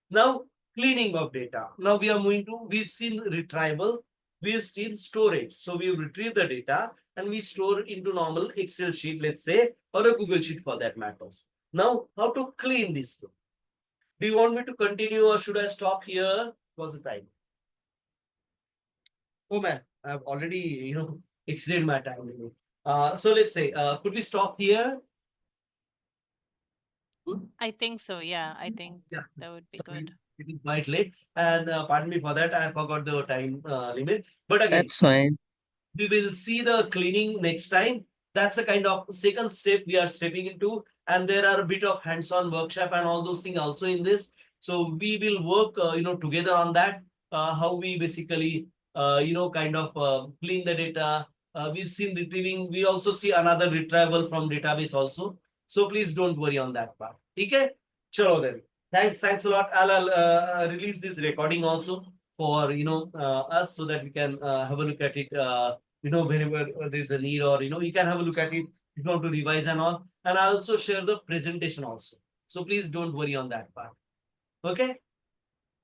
Now, cleaning of data. Now we've seen retrieval, we've seen storage. So we retrieve the data and we store into normal Excel sheet, let's say, or a Google sheet for that matters. Now, how to clean this? Do you want me to continue or should I stop here? What's the time? Oh man, I've already, exceeded my time limit. So let's say, could we stop here? I think so. Yeah, I think Yeah. that would be Sorry, good. it is quite late, and pardon me for that. I forgot the time limit. But again, That's fine. we will see the cleaning next time. That's a kind of second step we are stepping into, and there are a bit of hands-on workshop and all those things also in this. So we will work, together on that. How we basically, kind of clean the data. We've seen retrieving. We also see another retrieval from database also. So please don't worry on that part. Okay, chalo then. Thanks a lot. I'll release this recording also for us so that we can have a look at it. Whenever there's a need, or you can have a look at it if you want to revise and all. And I'll also share the presentation also. So please don't worry on that part. Okay?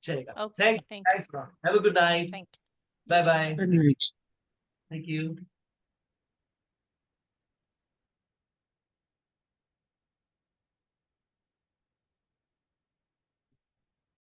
Chalega. Okay, thank you. Thanks a lot. Have a good night. Thank you. Bye bye. Good night. Thank you.